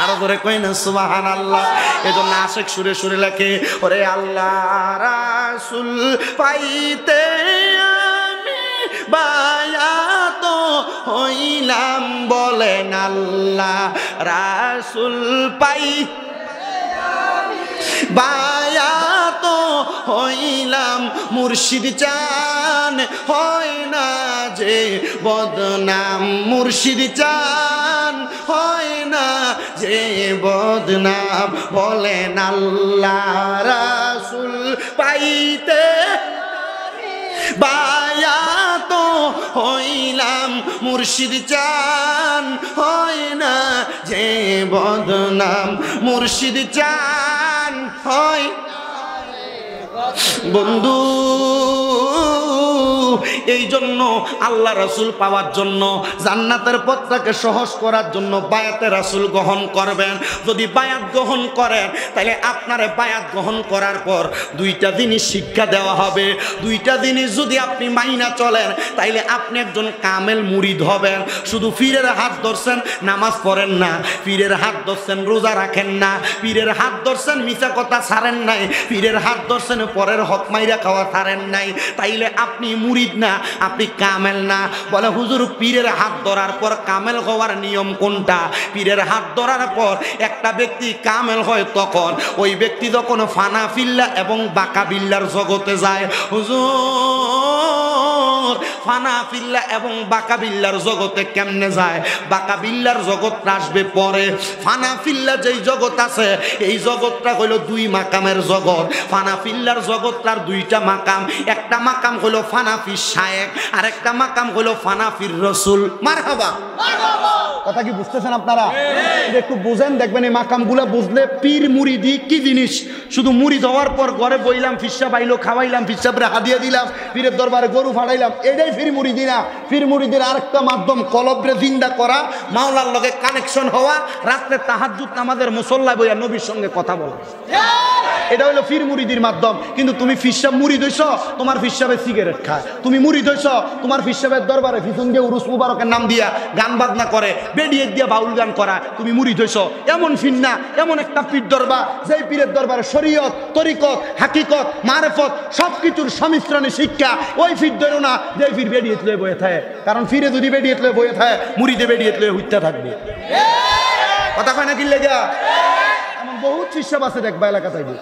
আরো জোরে কই না সুবহানাল্লাহ। এজন্য আশিক সুরে সুরে লেখে, ওরে আল্লাহ রাসূল পাইতে আমি বায়াত হইলাম, বলেন আল্লাহ রাসূল পাই বায়াত হইলাম, মুর্শিদ চান হয় না যে বদনাম, মুর্শিদ চান হয় না যে বদনাম, বলেন আল্লাহ রাসূল পাইতে বায়াত হইলাম, মুর্শিদ চান হয় না যে বদনাম, মুর্শিদ চান হয়। বন্ধু এই জন্য আল্লাহ রাসূল পাওয়ার জন্য, জান্নাতের পথটাকে সহজ করার জন্য বায়াতে রাসূল গ্রহণ করবেন। যদি বায়াত গ্রহণ করেন, তাহলে আপনারে বায়াত গ্রহণ করার পর 2টা জিনিস শিক্ষা দেওয়া হবে। 2টা জিনিস যদি আপনি মাইনা চলেন, তাইলে আপনি একজন কামেল মুরিদ হবেন। শুধু পীরের হাত ধরছেন, নামাজ পড়েন না, পীরের হাত ধরছেন, রোজা রাখেন না, পীরের হাত ধরছেন, মিথ্যা কথা ছাড়েন নাই, পীরের হাত ধরছেন, পরের হক মাইরা খাওয়া ছাড়েন নাই, তাইলে আপনি মুরিদ না, না, আপনি কামেল না। বলে হুজুর পীরের হাত ধরার পর কামেল হওয়ার নিয়ম কোনটা? পীরের হাত ধরার পর একটা ব্যক্তি কামেল হয় তখন, ওই ব্যক্তি যখন ফানা ফিল্লা এবং বাঁকা বিল্লার জগতে যায়। হুজুর ফানা ফিল্লা এবং বাঁকা বিল্লার জগতে কেমনে যায়? বাঁকা বিল্লার জগৎটা আসবে পরে। ফানা ফিল্লা যেই জগৎ আছে এই জগৎটা হইল দুই মাকামের জগৎ। ফানা ফিল্লার জগৎটার দুইটা মাকাম, একটা মাকাম হইল ফানাফির শায়েখ আর একটা মাকাম হইল ফানাফির রসুল। মারহাবা। কথা কি বুঝতেছেন আপনারা? একটু বুঝেন, দেখবেন এই মাকামগুলো বুঝলে পীর মুরিদি কি জিনিস। শুধু মুরিদ হওয়ার পর ঘরে বইলাম, ফিসা বাইলো, খাওয়াইলাম, ফিসাবরে হাদিয়া দিলাম, পীরের দরবারে গরু ফাড়াইলাম, এটাই পীর মুরিদি না। পীর মুরিদের আরেকটা মাধ্যম কলবরে জিন্দা করা, মাওলার লগে কানেকশন হওয়া, রাত্রে তাহাজ্জুদ নামাজের মুসল্লায় বইয়া নবীর সঙ্গে কথা বলা, এটা হলো পীর মুরিদির মাধ্যম। কিন্তু তুমি ফিসাব মুরিদ হইছ, তোমার ফিসাবে সিগারেট খায়। তুমি মুরিদ হইছ, তোমার ফিসাবের দরবারে পিছন দিয়ে উরুস মুবারকের নাম দিয়া গান বাজনা করে, বেডিয়ে দিয়া বাউল গান করা, তুমি মুরিদ হইছ। এমন ফিন্না, এমন একটা পীর দরবার, যেই পীরের দরবারে শরীয়ত, তরিকত, হাকিকত, মারেফত সবকিছুর সংমিশ্রণে শিক্ষা। ওই পীর ধরো না যে পীর বেডিয়ে তুলে বয়ে থাকে, কারণ ফিরে যদি বেডিয়ে তুলে বয়ে থাকে, মুরিদে বেডিয়ে তুলে হইতে থাকবে। কথা কয় না কি লেগা? এমন বহুত শিষ্য আছে দেখবা এলাকা থেকে।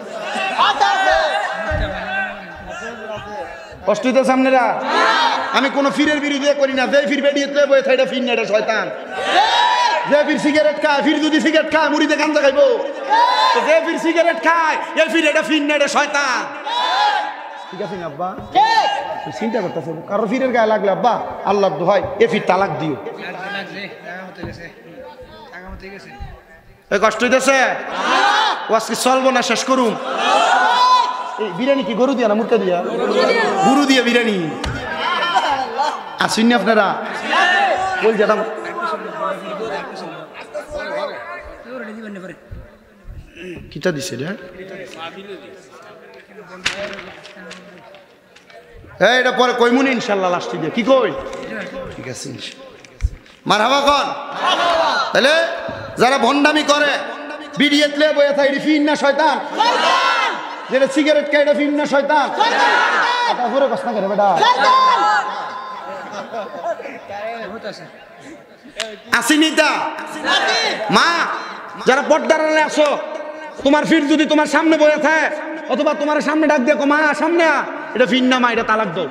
কষ্ট হইতে সামনেরা, আমি কোন ফিরের বিরুদ্ধে করি না। যে ফির বেডিয়ে তুলে বয়ে থাকে, এটা ফির না, এটা শয়তান। যে ফির সিগারেট খায়, ফির যদি সিগারেট খায় মুরিদে গাঞ্জা খাইবো। যে ফির সিগারেট খায়, এই ফির এটা ফির না, এটা শয়তান। ঠিক আছে না আব্বা? চিন্তা করতেছে কারো ফিরের গায়ে লাগলে আব্বা আল্লাহর দোহাই এ ফির তালাক দিও। কষ্ট হইতেছে, ও আজকে চলবো না, শেষ করুন। এই বিরিয়ানি কি গরু দিয়া না মুরগা দিয়া? গরু দিয়ে বিরিয়ানি। আসুন আপনারা বল যেতাম। কিটা দিছে রে? এটা পরে কইমুন ইনশাল্লাহ লাস্টে দিয়ে। কি কই? ঠিক আছে মারহাবা কোন? তাহলে যারা ভন্ডামি করে, বিড়িয়েতলে বয়ে থাকে, এটা ফির না শয়তান? যেটা সিগারেট খায়, এটা ফির না শয়তান? এটা পুরো কষ্ট করে বেটা। আসিনিতা মা, যারা পর্দার আড়ালে আসো, তোমার ফির যদি তোমার সামনে বয়ে থাকে অথবা তোমার সামনে ডাক দিয়ে মা সামনে, এটা ফির না মা, এটা তালাক দাও।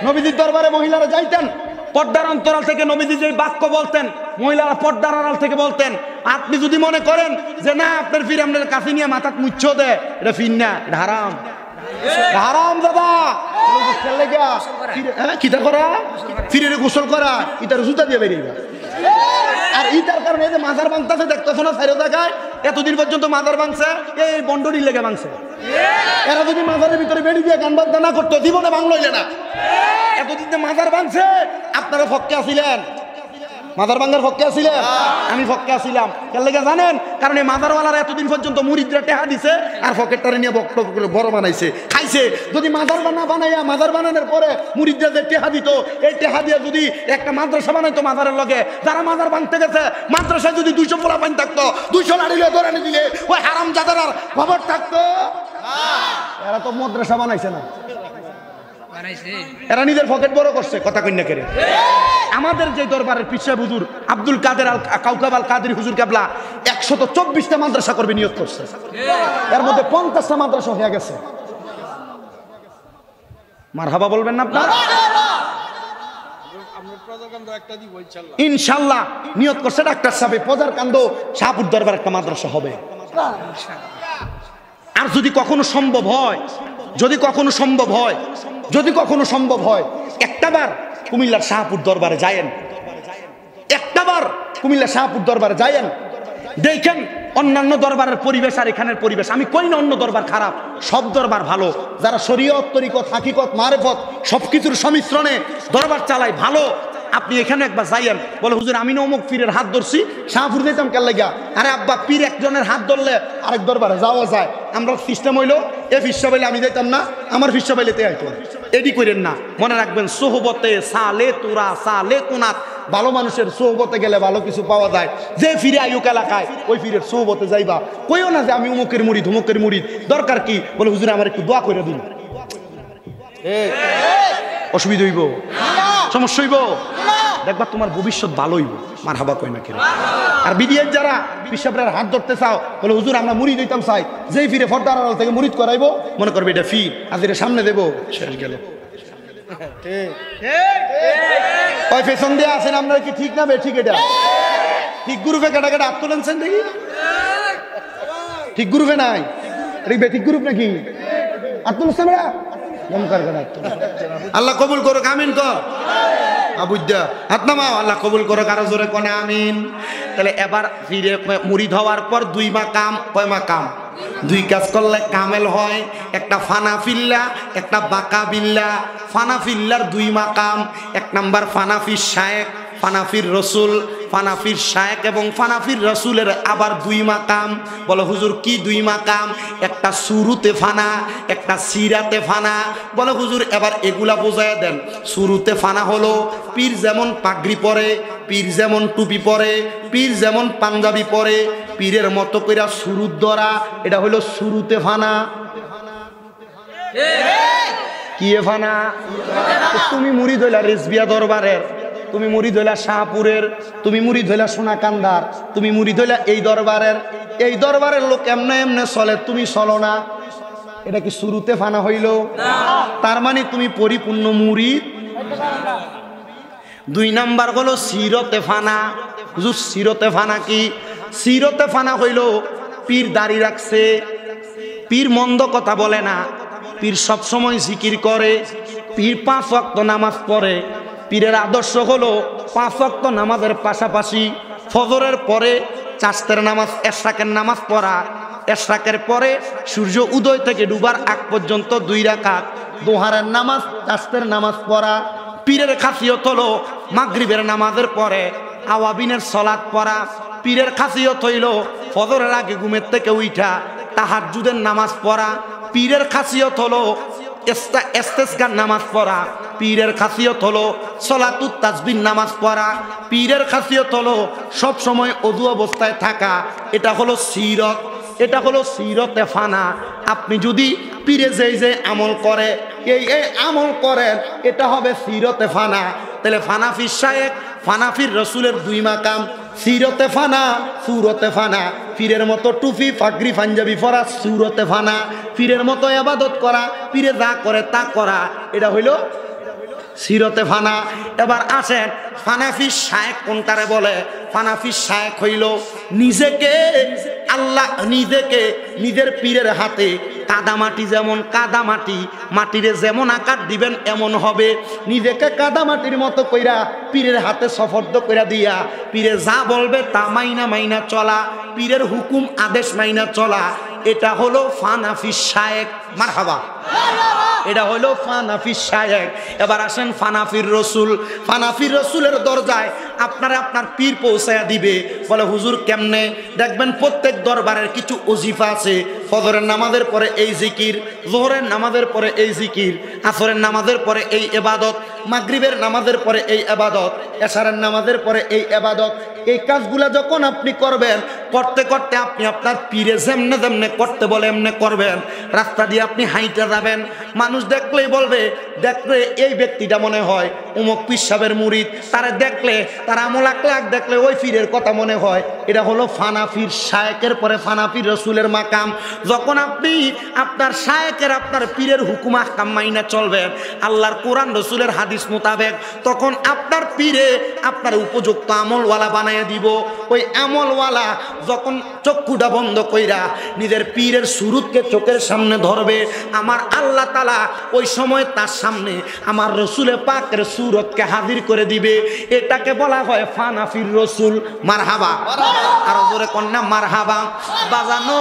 নবীজির দরবারে মহিলারা যাইতেন, পর্দার অন্তরাল থেকে নবীজি যে বাক্য বলতেন, মহিলারা পর্দার আড়াল থেকে বলতেন। আপনি যদি মনে করেন যে না আপনার ফির আপনার কাছে নিয়ে মাথাত মুচ্ছ দেয়, এটা ফির না, এটা হারাম। হারাম দাদা। কিতা করা? ফিরে গোসল করা, ইটার জুতা দিয়ে বেরিয়ে। আর ইটার কারণে যে মাজার ভাঙতেছে দেখতেছো না, সাইরো জায়গায় এতদিন পর্যন্ত মাজার ভাঙছে, এই বন্ডরির লেগে ভাঙছে। এরা যদি মাজারের ভিতরে বেরিয়ে দিয়ে গান বাজনা না করতো, জীবনে ভাঙলইলে না। এতদিন যে মাজার ভাঙছে, আপনারা ফক্কে আসিলেন, মাজার ভাঙ্গার ফক্কে আসিলেন, আমি ফক্কে আসিলাম। কেন লেগে জানেন? কারণ এই মাজারওয়ালারা এতদিন পর্যন্ত মুরিদরা টেহা দিছে আর ফকেটটারে নিয়ে বক্তব্য করে বড় বানাইছে, খাইছে। যদি মাজার বানাইয়া মাজার বানানোর পরে মুরিদরা যে টেহা দিত, এই টেহা দিয়ে যদি একটা মাদ্রাসা বানাইতো মাজারের লগে, যারা মাজার ভাঙতে গেছে মাদ্রাসায় যদি 200 পোলা পানি থাকতো, 200 লাড়িলে ধরে দিলে ওই হারাম জাদার আর খবর থাকতো। এরা তো মাদ্রাসা বানাইছে না, এরা নিজের পকেট বড় করছে। কথা কন্যা করে আমাদের যে দরবারের পিছা হুজুর আব্দুল কাদের আল কাউকাব আল কাদের হুজুর কেবলা 124টা মাদ্রাসা করবে নিয়ত করছে, এর মধ্যে 50টা মাদ্রাসা হয়ে গেছে। মারহাবা বলবেন না আপনারা? ইনশাআল্লাহ নিয়ত করছে ডাক্তার সাহেব, পজার কান্দ শাহপুর দরবার একটা মাদ্রাসা হবে। আর যদি কখনো সম্ভব হয়, যদি কখনো সম্ভব হয় একটাবার কুমিল্লার শাহপুর দরবারে যায়েন, একটাবার কুমিল্লার শাহপুর দরবারে যায়েন, দেখেন অন্যান্য দরবারের পরিবেশ আর এখানের পরিবেশ। আমি কই না অন্য দরবার খারাপ, সব দরবার ভালো। যারা শরীয়ত, তরিকত, হাকিকত, মারেফত সবকিছুর সংমিশ্রণে দরবার চালায় ভালো। আপনি এখানে একবার যাইয়েন, বলে হুজুর আমি না অমুক পীরের হাত ধরছি, শাহপুর যেতাম কেন লাগিয়া? আরে আব্বা, পীর একজনের হাত ধরলে আরেক দরবারে যাওয়া যায়। আমরা সিস্টেম হইলো এ ফিসা পাইলে আমি যাইতাম না, আমার ফিসা পাইলে তে আইতো। এডি করেন না, মনে রাখবেন সোহবতে সালে তুরা সালে কুনাত, ভালো মানুষের সোহবতে গেলে ভালো কিছু পাওয়া যায়। যে ফিরে আয়ুক এলাকায় ওই ফিরের সোহবতে যাইবা, কইও না যে আমি অমুকের মুরিদ অমুকের মুরিদ। দরকার কি? বলে হুজুর আমার একটু দোয়া করে দিন। অসুবিধা হইব? সমস্যা হইব? দেখবা তোমার ভবিষ্যৎ ভালো হইব। মারহাবা কই না কিরা? আর বিডিএর যারা পিসাবরার হাত ধরতে চাও, বলে হুজুর আমরা মুড়ি দিতাম চাই, যেই ফিরে ফর্দার আড়াল থেকে মুড়িদ করাইবো, মনে করবে এটা ফি, আজ এটা সামনে দেবো, শেষ গেল। ওই ফেশন দিয়ে আসেন আপনারা কি ঠিক না বে? ঠিক, এটা ঠিক গ্রুপে কাটা কাটা আপ তুলেছেন দেখি, ঠিক গ্রুপে নাই, ঠিক গ্রুপ নাকি আপ তুলছেন? আল্লাহ কবুল করুক, আমিন কর। আবুদ্দা হাত নামাও, আল্লাহ কবুল করুক, আরো জোরে কোনে আমিন। তাহলে এবার ফিরে মুরিদ হওয়ার পর 2 মাকাম, কয় মাকাম? 2 কাজ করলে কামেল হয়। একটা ফানা ফিল্লা, একটা বাঁকা বিল্লা। ফানা ফিল্লার 2 মাকাম, 1 নাম্বার ফানাফির শায়েক, ফানাফির রসুল, ফানাফির শায়েক এবং ফানাফির রসুলের আবার 2 মাকাম। বলে হুজুর কি 2 মাকাম? একটা শুরুতে ফানা, একটা সিরাতে ফানা। বলে হুজুর এবার এগুলা বোঝায় দেন। শুরুতে ফানা হলো পীর যেমন পাগড়ি পরে, পীর যেমন টুপি পরে, পীর যেমন পাঞ্জাবি পরে, পীরের মতো কইরা শুরুত ধরা, এটা হলো শুরুতে ফানা। কি ফানা? তুমি মুরিদ হইলা রেজবিয়া দরবারের, তুমি মুরিদ হইলা শাহপুরের, তুমি মুরিদ হইলা সোনাকান্দার, তুমি মুরিদ হইলা এই দরবারের। এই দরবারের লোক এমনে এমনে চলে, তুমি চলো না, এটা কি শুরুতে ফানা হইল? তার মানে তুমি পরিপূর্ণ মুরিদ। 2 নাম্বার হলো সিরতে ফানা। হুজুর সিরতে ফানা কি? সিরতে ফানা হইল পীর দাড়ি রাখছে, পীর মন্দ কথা বলে না, পীর সবসময় জিকির করে, পীর 5 ওয়াক্ত নামাজ পড়ে। পীরের আদর্শ হলো 5 ওয়াক্ত নামাজের পাশাপাশি ফজরের পরে চাস্তের নামাজ, এশরাকের নামাজ পড়া, এশরাকের পরে সূর্য উদয় থেকে ডুবার আগ পর্যন্ত 2 রাকাত দোহারের নামাজ, চাস্তের নামাজ পড়া। পীরের খাসিয়ত হলো মাগরিবের নামাজের পরে আওয়াবিনের সালাত পড়া। পীরের খাসিয়ত হইল ফজরের আগে ঘুমের থেকে উঠা তাহাজ্জুদের নামাজ পড়া। পীরের খাসিয়ত হলো ইস্তেসকার নামাজ পড়া। পীরের খাসিয়ত হলো সলাতুত তাসবিহ নামাজ পড়া। পীরের খাসিয়ত হলো সব সময় ওযু অবস্থায় থাকা। এটা হলো সিরত, এটা হলো সিরতে ফানা। আপনি যদি পীরে যে আমল করে, এই আমল করেন, এটা হবে সিরতে ফানা। তাহলে ফানাফির শায়েখ, ফানাফির রসুলের 2 মাকাম, সিরতে ফানা, সুরতে ফানা। পীরের মতো টুপি পাগড়ি পাঞ্জাবি পরা, সুরতে ফানা। পীরের মতো ইবাদত করা, পীরে যা করে তা করা, এটা হইল সিরতে ফানা। এবার আসেন ফানাফির শায়েখ কোনটারে বলে? ফানাফির শায়েখ হইল নিজেকে আল্লাহ, নিজেকে নিজের পীরের হাতে কাদামাটি, যেমন কাদামাটি, মাটিরে যেমন আকার দিবেন এমন হবে। নিজেকে কাদামাটির মতো কইরা পীরের হাতে সফর্দ কইরা দিয়া পীরে যা বলবে তা মাইনা মাইনা চলা, পীরের হুকুম আদেশ মাইনা চলা, এটা হলো ফানাফির শায়েখ। মারহাবা, এটা হলো ফানাফির শায়েখ। এবার আসেন ফানাফির রসুল। ফানাফির রসুলের দরজায় আপনারা আপনার পীর পৌঁছায়া দিবে। বলে হুজুর কেমনে? দেখবেন প্রত্যেক দরবারের কিছু ওজিফা আছে। ফজরের নামাজের পরে এই জিকির, যোহরের নামাজের পরে এই জিকির, আসরের নামাজের পরে এই ইবাদত, মাগরিবের নামাজের পরে এই ইবাদত, এশারের নামাজের পরে এই ইবাদত। এই কাজগুলা যখন আপনি করবেন, করতে করতে আপনি আপনার পীরে যেমনে যেমনে করতে বলে এমনে করবেন। রাস্তা দিয়ে আপনি হাইটা যাবেন, মানুষ দেখলেই বলবে, দেখলে এই ব্যক্তিটা মনে হয় অমুক পীর সাহেবের মুরিদ, তারা দেখলে, তার আমল আখলাক দেখলে ওই পীরের কথা মনে হয়। এটা হলো ফানাফির শায়েকের পরে ফানাফির রসুলের মাকাম। যখন আপনি আপনার শায়েকের, আপনার পীরের হুকুম আহকাম মাইনা চলবেন, আল্লাহর কোরআন রসুলের হাদিস মোতাবেক, তখন আপনার পীরে আপনার উপযুক্ত আমলওয়ালা বানাইয়া দিব। ওই আমলওয়ালা যখন চক্ষুটা বন্ধ কইরা নিজের পীরের সুরতকে চোখের সামনে ধরবে, আমার আল্লাহ তাআলা ওই সময় তার সামনে আমার রসুলের পাকের সুরতকে হাজির করে দিবে। এটাকে বলা হয় ফানাফির রসুল। মারহাবা, আরো জোরে কন্যা মারহাবা। বাজানো,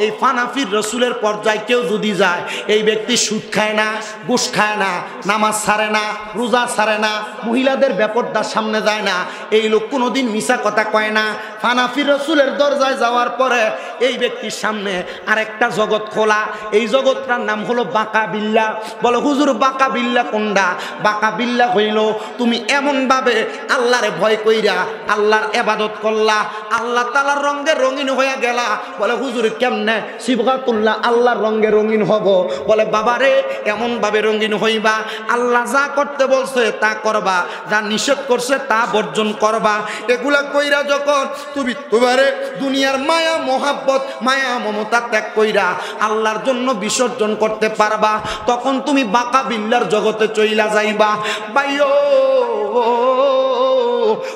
এই ফানাফির রসুলের পর্যায়ে কেউ যদি যায়, এই ব্যক্তি সুদ খায় না, ঘুষ খায় না, নামাজ ছাড়ে না, রোজা ছাড়ে না, মহিলাদের ব্যাপারটার সামনে যায় না, এই লোক কোনোদিন মিছা কথা কয় না। ফানাফির রসুলের দরজায় যাওয়ার পরে এই ব্যক্তির সামনে আরেকটা জগৎ খোলা। এই জগৎটার নাম হলো বাঁকা বিল্লা। বলো হুজুর বাঁকা বিল্লা কোনটা? বাঁকা বিল্লা হইল তুমি এমন ভাবে আল্লাহরে ভয় কইরা আল্লাহর ইবাদত করলা, আল্লাহ তাআলার রঙে রঙিন হয়ে গেলা। বলে হুজুর কেমনে? সিবগাতুল্লাহ, আল্লাহর রঙে রঙিন হব। বলে বাবারে এমন ভাবে রঙিন হইবা, আল্লাহ যা করতে বলছে তা করবা, যা নিষেধ করছে তা বর্জন করবা। এগুলা কইরা যখন তুমি তোমারে দুনিয়ার মায়া মোহাব্বত মায়া মমতা ত্যাগ কইরা আল্লাহর জন্য বিসর্জন করতে পারবা, তখন তুমি বাঁকা বিল্লার জগতে চইলা যাইবা। ভাইও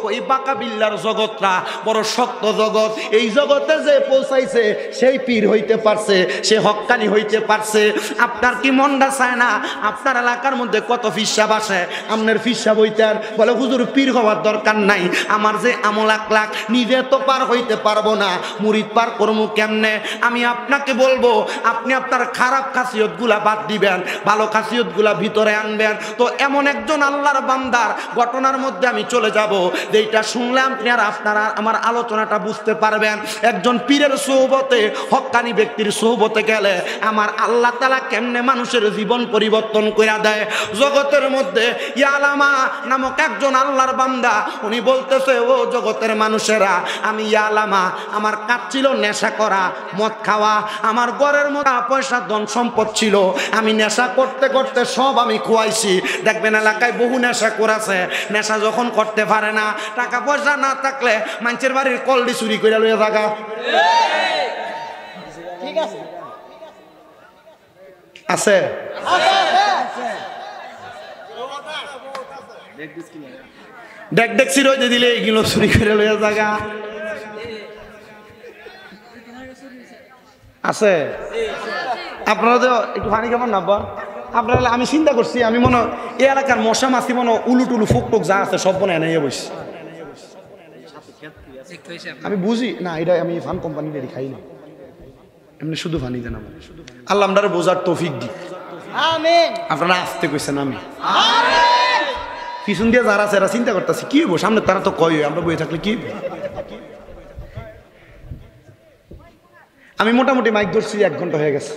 ওই বাঁকা বিল্লার জগৎটা বড় শক্ত জগৎ। এই জগতে যে পৌঁছাইছে সেই পীর হইতে পারছে, সে হক্কানি হইতে পারছে। আপনার কি মনটা চায় না আপনার এলাকার মধ্যে কত ফিসাব আসে, আপনার ফিসাব হইতার বলে হুজুর পীর হওয়ার দরকার নাই, আমার যে আমল লাখ নিজে তো পার হইতে পারবো না, মুরিদ পার করবো কেমনে? আমি আপনাকে বলবো আপনি আপনার খারাপ খাসিয়তগুলা বাদ দিবেন, ভালো খাসিয়তগুলা ভিতরে আনবেন। তো এমন একজন আল্লাহর বান্দার ঘটনার মধ্যে আমি চলে যাব, যেটা শুনলে আপনারা আমার আলোচনাটা বুঝতে পারবেন। একজন পীরের সোহবতে, হক্কানি ব্যক্তির সোহবতে গেলে আমার আল্লাহ তাআলা কেমনে মানুষের জীবন পরিবর্তন করে দেয়। জগতের মধ্যে ইয়ালামা নামক একজন আল্লাহর বান্দা, উনি বলতেছে ও জগতের মানুষেরা, আমি ইয়ালামা, আমার কাজ ছিল নেশা করা, মদ খাওয়া, আমার ঘরের মধ্যে পয়সা ধন সম্পদ ছিল, আমি নেশা করতে করতে সব আমি খোয়াইছি। দেখবেন এলাকায় বহু নেশা করেছে, নেশা যখন করতে পারে না, টাকা পয়সা না থাকলে মানুষের বাড়ির কলডি চুরি করে লইয়া থাকা। ঠিক আছে, আছে ডেক ডেক চিরই দিলে এইগুলো চুরি করে লইয়া থাকা আছে। আপনারা তো একটু পানি কেমন নাব্বা আপনারা? আমি চিন্তা করছি, আমি মনে এই এলাকার মশা মাছি মনে উলুটুলু ফুক টুক যা আছে সব মনে এনে বসি। আমি বুঝি না, এটা আমি ফান কোম্পানি দিয়ে খাই না, এমনি শুধু ফানি দেন। আমার আল্লাহ আমরা বোঝার তৌফিক দি। আপনারা আসতে কইছেন, আমি পিছন দিয়ে যারা আছে এরা চিন্তা করতেছি কি হইব সামনে, তারা তো কয় আমরা বই থাকলে কি হইব। আমি মোটামুটি মাইক ধরছি 1 ঘন্টা হয়ে গেছে।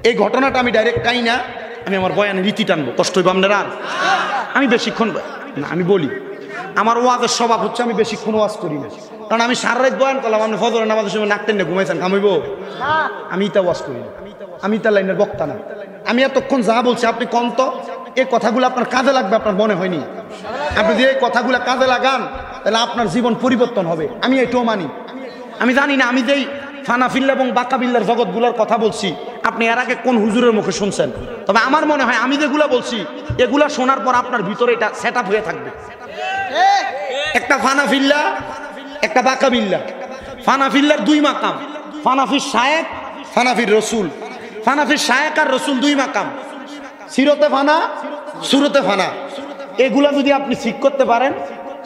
এই ঘটনাটা আমি ডাইরেক্ট কাই না, আমি আমার বয়ানে রীতি টানবো, কষ্ট হইব আপনারা। আমি বেশিক্ষণ না, আমি বলি আমার ওয়াজের স্বভাব হচ্ছে আমি বেশিক্ষণ ওয়াজ করি না, কারণ আমি সারা রাত বয়ান করলাম, আপনি ফজরের নামাজের সময় নাকতেন না ঘুমাইছেন, কামাইব? আমি তা ওয়াজ করি না, আমি তা লাইনের বক্তা না। আমি এতক্ষণ যা বলছি আপনি কন্ত এই কথাগুলো আপনার কাজে লাগবে, আপনার মনে হয়নি? আপনি যে এই কথাগুলো কাজে লাগান তাহলে আপনার জীবন পরিবর্তন হবে, আমি এটাও মানি। আমি জানি না আমি যেই ফানাফিল্লা এবং বাকাবিল্লার জগৎগুলোর কথা বলছি আপনি এর আগে কোন হুজুরের মুখে শুনছেন, তবে আমার মনে হয় আমি যেগুলা বলছি এগুলা শোনার পর আপনার ভিতরে এটা সেট আপ হয়ে থাকবে। একটা ফানাফিল্লা, একটা বাকাবিল্লা। ফানাফিল্লার 2 মাকাম, ফানাফির শায়েক, ফানাফির রসুল। ফানাফির শায়েক আর রসুল 2 মাকাম, সিরতে ফানা, সুরতে ফানা। এগুলা যদি আপনি ঠিক করতে পারেন,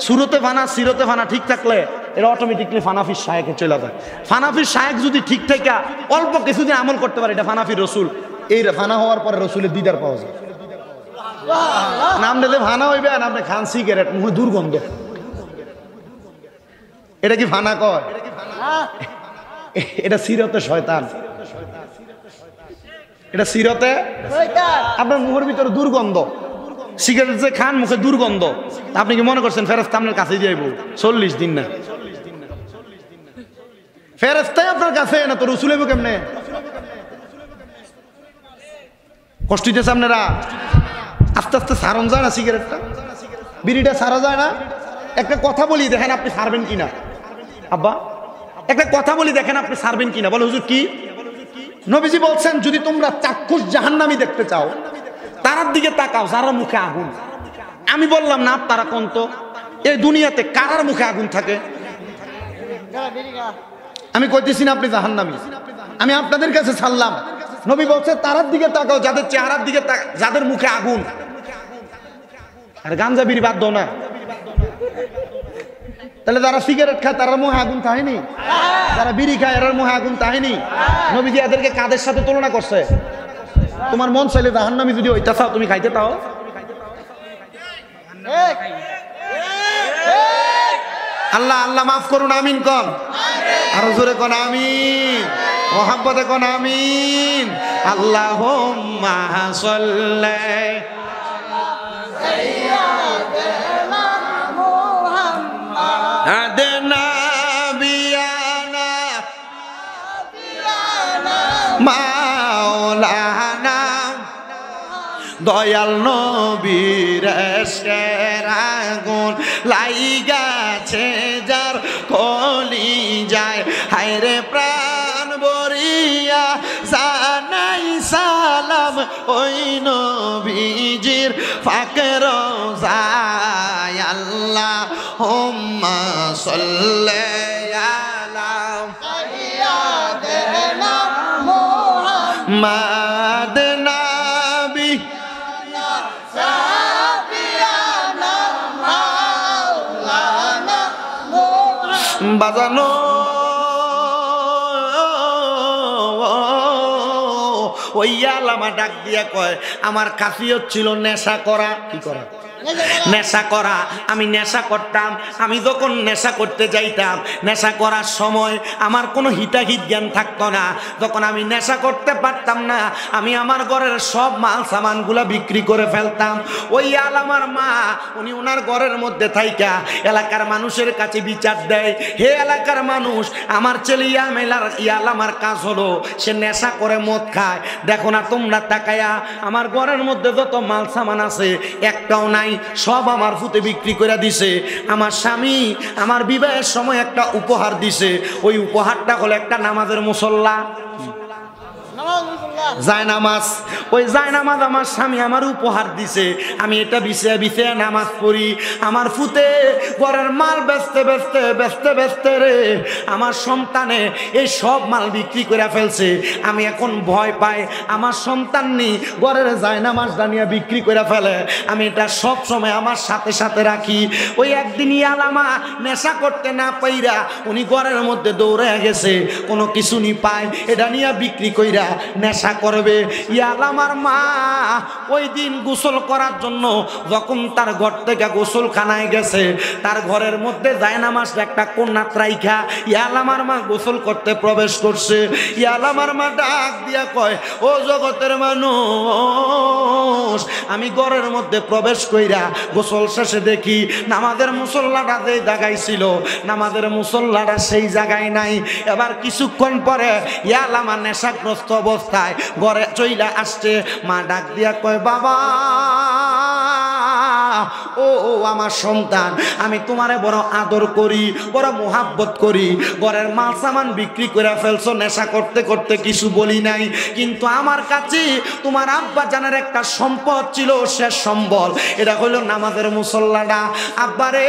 সুরতে ফানা সিরতে ফানা ঠিক থাকলে এটা অটোমেটিকলি ফানাফির শায়েকে চলে যায়। ফানাফির শায়েক যদি ঠিক থেকে অল্প কিছুদিন আমল করতে পারে, এটা ফানাফির রসুল। এই ফানা হওয়ার পরে রসুলের দিদার পাওয়া যায়। নাম দিলে ফানা হইবে, আর আপনি খান সিগারেট, মুখে দুর্গন্ধ, এটা কি ফানা কয়? এটা সিরতে শয়তান, এটা সিরতে আপনার মুখের ভিতরে দুর্গন্ধ। সিগারেট যে খান মুখে দুর্গন্ধ, আপনি কি মনে করছেন ফেরেশতা আপনার কাছে যাইব? 40 দিন না, ফেরেশতাই আপনার কাছে না তো রসুল হইব কেমনে? কষ্ট হইতেছে আপনারা? আস্তে আস্তে সারণ যায় না সিগারেটটা, বিড়িটা সারা যায় না? একটা কথা বলি দেখেন আপনি ছাড়বেন কিনা। আব্বা একটা কথা বলি দেখেন আপনি ছাড়বেন কিনা। বলে হুজুর কি? নবীজি বলছেন যদি তোমরা চাক্ষুষ জাহান্নামী দেখতে চাও তারার দিকে তাকাও যারা মুখে আগুন। আমি বললাম না তারা কোন তো এই দুনিয়াতে কারার মুখে আগুন থাকে? আমি কইতেছি না আপনি জাহান্নামী, আমি আপনাদের কাছে ছাড়লাম। নবী বলছে তারার দিকে তাকাও যাদের চেহারার দিকে, যাদের মুখে আগুন। আর গাঞ্জা বিড়ি বাদ দাও না, তাহলে যারা সিগারেট খায় তার মুখে আগুন তাহেনি, যারা বিড়ি খায় এর মুখে আগুন তাহেনি। নবীজি এদেরকে কাদের সাথে তুলনা করছে? তোমার মন চাইলে জাহান্নামী যদি ওইটা চাও তুমি খাইতে তাও। আল্লাহ আল্লাহ মাফ করুন, আমিন কন, আরো জোরে কন আমিন, মোহাব্বতে কন আমিন। আল্লাহুম্মা সাল্লি আদেনা দয়াল নবীর এশকের আগুন লাইগাছে যার কলি যায় হায়রে প্রাণ ভরিয়া জানাই সালাম ওই নবীজির পাকে রওজায় আল্লাহুম্মা সাল্লি আলা সাইয়্যিদিনা মুহাম্মাদ নবী সাফিয়ানা মাওলানা বাজানো ওই আলামা ডাক দিয়া কয় আমার খাসিয়ত ছিল নেশা করা। কি করা? নেশা করা। আমি নেশা করতাম। আমি যখন নেশা করতে যাইতাম, নেশা করার সময় আমার কোনো হিতাহিত জ্ঞান থাকতো না। যখন আমি নেশা করতে পারতাম না, আমি আমার ঘরের সব মাল সামানগুলা বিক্রি করে ফেলতাম। ওই আলামার মা উনি ওনার ঘরের মধ্যে থাইকা এলাকার মানুষের কাছে বিচার দেয়, হে এলাকার মানুষ, আমার ছেলে ইয়ালামার কাজ হলো সে নেশা করে মদ খায়। দেখো না তোমরা তাকায়া, আমার ঘরের মধ্যে যত মাল সামান আছে একটাও নাই, সব আমার ফুতে বিক্রি করে দিছে। আমার স্বামী আমার বিবাহের সময় একটা উপহার দিছে, ওই উপহারটা হলো একটা নামাজের মুসল্লা, জায়নামাজ। ওই জায়নামাজ আমার স্বামী আমার উপহার দিছে, আমি এটা বিছিয়ে বিছিয়ে নামাজ পড়ি। আমার ফুতে ঘরের মাল বেচতে বেচতে বেচতে বেচতে রে আমার সন্তানে এই সব মাল বিক্রি করে ফেলছে। আমি এখন ভয় পাই আমার সন্তান নি ঘরের জায়নামাজটা নিয়ে বিক্রি করে ফেলে, আমি এটা সব সময় আমার সাথে সাথে রাখি। ওই একদিন আলামা নেশা করতে না পাইরা উনি ঘরের মধ্যে দৌড়ে গেছে, কোনো কিছু নি পায় এটা নিয়ে বিক্রি কইরা নেশা করবে। ইয়ালামার মা ওই দিন গোসল করার জন্য যখন তার ঘর থেকে গোসলখানায় গেছে, তার ঘরের মধ্যে জায়নামাজ একটা কন্যা রাইখা ইয়ালামার মা গোসল করতে প্রবেশ করছে। ইয়ালামার মা ডাক দিয়া কয়, ও জগতের মানুষ, আমি ঘরের মধ্যে প্রবেশ কইরা গোসল শেষে দেখি নামাজের মুসল্লাটা যেই জায়গায় ছিল নামাজের মুসল্লাটা সেই জায়গায় নাই। এবার কিছুক্ষণ পরে ইয়ালামা নেশাগ্রস্ত অবস্থায় ঘরে চইলা আসছে। মা ডাক দিয়া কয়, বাবা ও আমার সন্তান, আমি তোমারে বড় আদর করি, বড় মোহাব্বত করি, ঘরের মাল সামান বিক্রি করে ফেলছো, নেশা করতে করতে কিছু বলি নাই, কিন্তু আমার কাছে তোমার আব্বা জানের একটা সম্পদ ছিল, শেষ সম্বল, এটা হলো নামাজের মুসল্লাটা। আব্বারে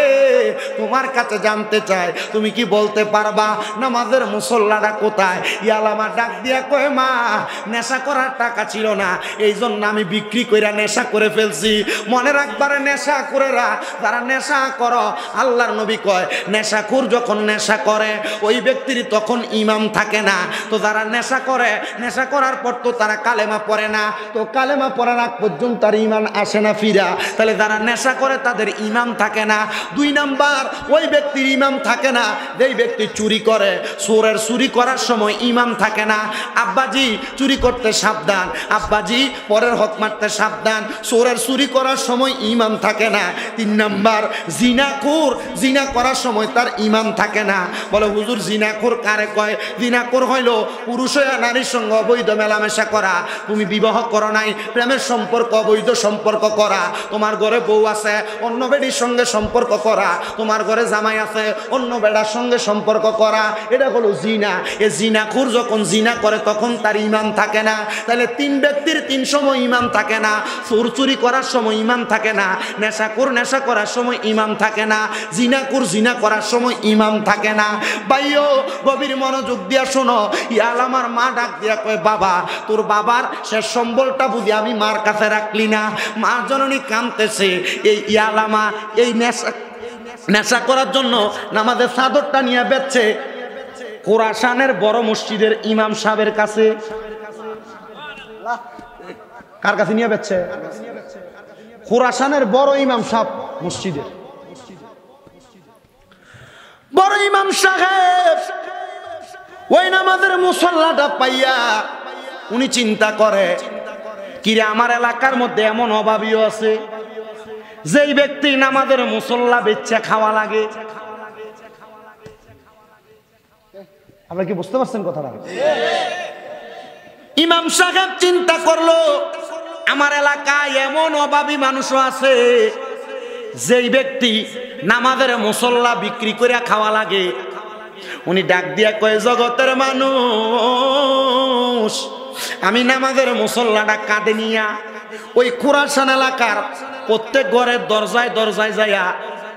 তোমার কাছে জানতে চাই, তুমি কি বলতে পারবা নামাজের মুসল্লাটা কোথায়? ইয়ালামা ডাক দিয়া কয়, মা নেশা করার টাকা ছিল না, এই জন্য আমি বিক্রি করে নেশা করে ফেলছি। মনে রাখবারে নেশা করেরা যারা নেশা করো, আল্লাহর নবী কয় নেশাখোর যখন নেশা করে ওই ব্যক্তির তখন ইমাম থাকে না। তো যারা নেশা করে, নেশা করার পর তো তারা কালেমা পড়ে না, তো কালেমা পড়ার আগ পর্যন্ত তার ইমান আসে না ফিরা, তাহলে যারা নেশা করে তাদের ইমাম থাকে না। 2 নাম্বার, ওই ব্যক্তির ইমাম থাকে না যেই ব্যক্তি চুরি করে। চোরের চুরি করার সময় ইমাম থাকে না। আব্বাজি চুরি করতে সাবধান, আব্বাজি পরের হক মারতে সাবধান, চোরের চুরি করার সময় ইমাম থাকে না। 3 নাম্বার, জিনাখোর জিনা করার সময় তার ইমাম থাকে না। বলে হুজুর জিনাখোর কারে কয়? জিনাখোর হইল পুরুষ হইয়া নারীর সঙ্গে অবৈধ মেলামেশা করা। তুমি বিবাহ করো নাই, প্রেমের সম্পর্ক অবৈধ সম্পর্ক করা, তোমার ঘরে বউ আছে অন্য বেডির সঙ্গে সম্পর্ক করা, তোমার ঘরে জামাই আছে অন্য বেড়ার সঙ্গে সম্পর্ক করা, এটা হলো জিনা। এ জিনাখোর যখন জিনা করে তখন তার ইমাম থাকে না। তাহলে 3 ব্যক্তির 3 সময় ইমাম থাকে না। চোর চুরি করার সময় ইমাম থাকে না, নেশাখোর নেশা করার সময় ইমাম থাকে না, জিনাখোর জিনা করার সময় ইমাম থাকে না। ভাইও গভীর মনোযোগ দিয়া শোনো, ইয়ালামার মা ডাক দিয়া কয়, বাবা তোর বাবার শেষ সম্বলটা বুঝি আমি মার কাছে রাখলি না। মার জননী কাঁদতেছে। এই ইয়ালামা এই নেশা করার জন্য নামাজের চাদরটা নিয়ে বেচছে খোরাসানের বড় মসজিদের ইমাম সাহেবের কাছে। কার কাছে নিয়ে বেচছে? খোরাসানের বড় ইমাম সাহেব মসজিদের বড় ইমাম সাহেব ওই নামাজের মুসল্লাটা পাইয়া উনি চিন্তা করে, কিরে আমার এলাকার মধ্যে এমন অভাবীও আছে যেই ব্যক্তি নামাজের মুসল্লা বেচা খাওয়া লাগে। আপনারা কি বুঝতে পারছেন কথাটা? ইমাম সাহেব চিন্তা করলো, আমার এলাকায় এমন অভাবী মানুষও আছে, যেই ব্যক্তি নামাজের মুসল্লা বিক্রি করে খাওয়া লাগে, উনি ডাক দিয়া কয়, জগতের মানুষ, আমি নামাজের মুসল্লাটা কাঁধে নিয়া ওই খুরাসান এলাকার প্রত্যেক ঘরের দরজায় দরজায় যাইয়া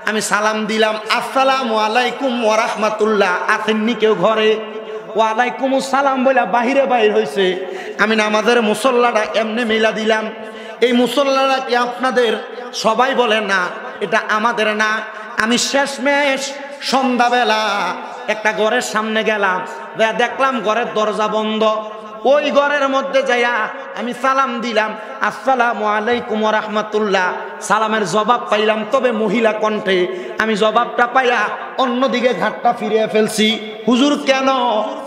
আমি সালাম দিলাম, আসসালামু আলাইকুম ওয়া রাহমাতুল্লাহ, আছেননি কেউ ঘরে? ওয়ালাইকুম সালাম বলে বাহিরে বাইর হয়েছে। আমি নামাজের মুসল্লাটা এমনি মেলা দিলাম। এই মুসল্লাটা কি আপনাদের? সবাই বলে না, এটা আমাদের না। আমি শেষমেশ সন্ধ্যাবেলা একটা ঘরের সামনে গেলাম, দেখলাম ঘরের দরজা বন্ধ। ওই ঘরের মধ্যে যাইয়া আমি সালাম দিলাম, আসসালামু আলাইকুম ওয়া রাহমাতুল্লাহ। সালামের জবাব পাইলাম, তবে মহিলা কণ্ঠে। আমি জবাবটা পাইয়া অন্যদিকে ঘাটটা ফিরিয়ে ফেলছি। হুজুর কেন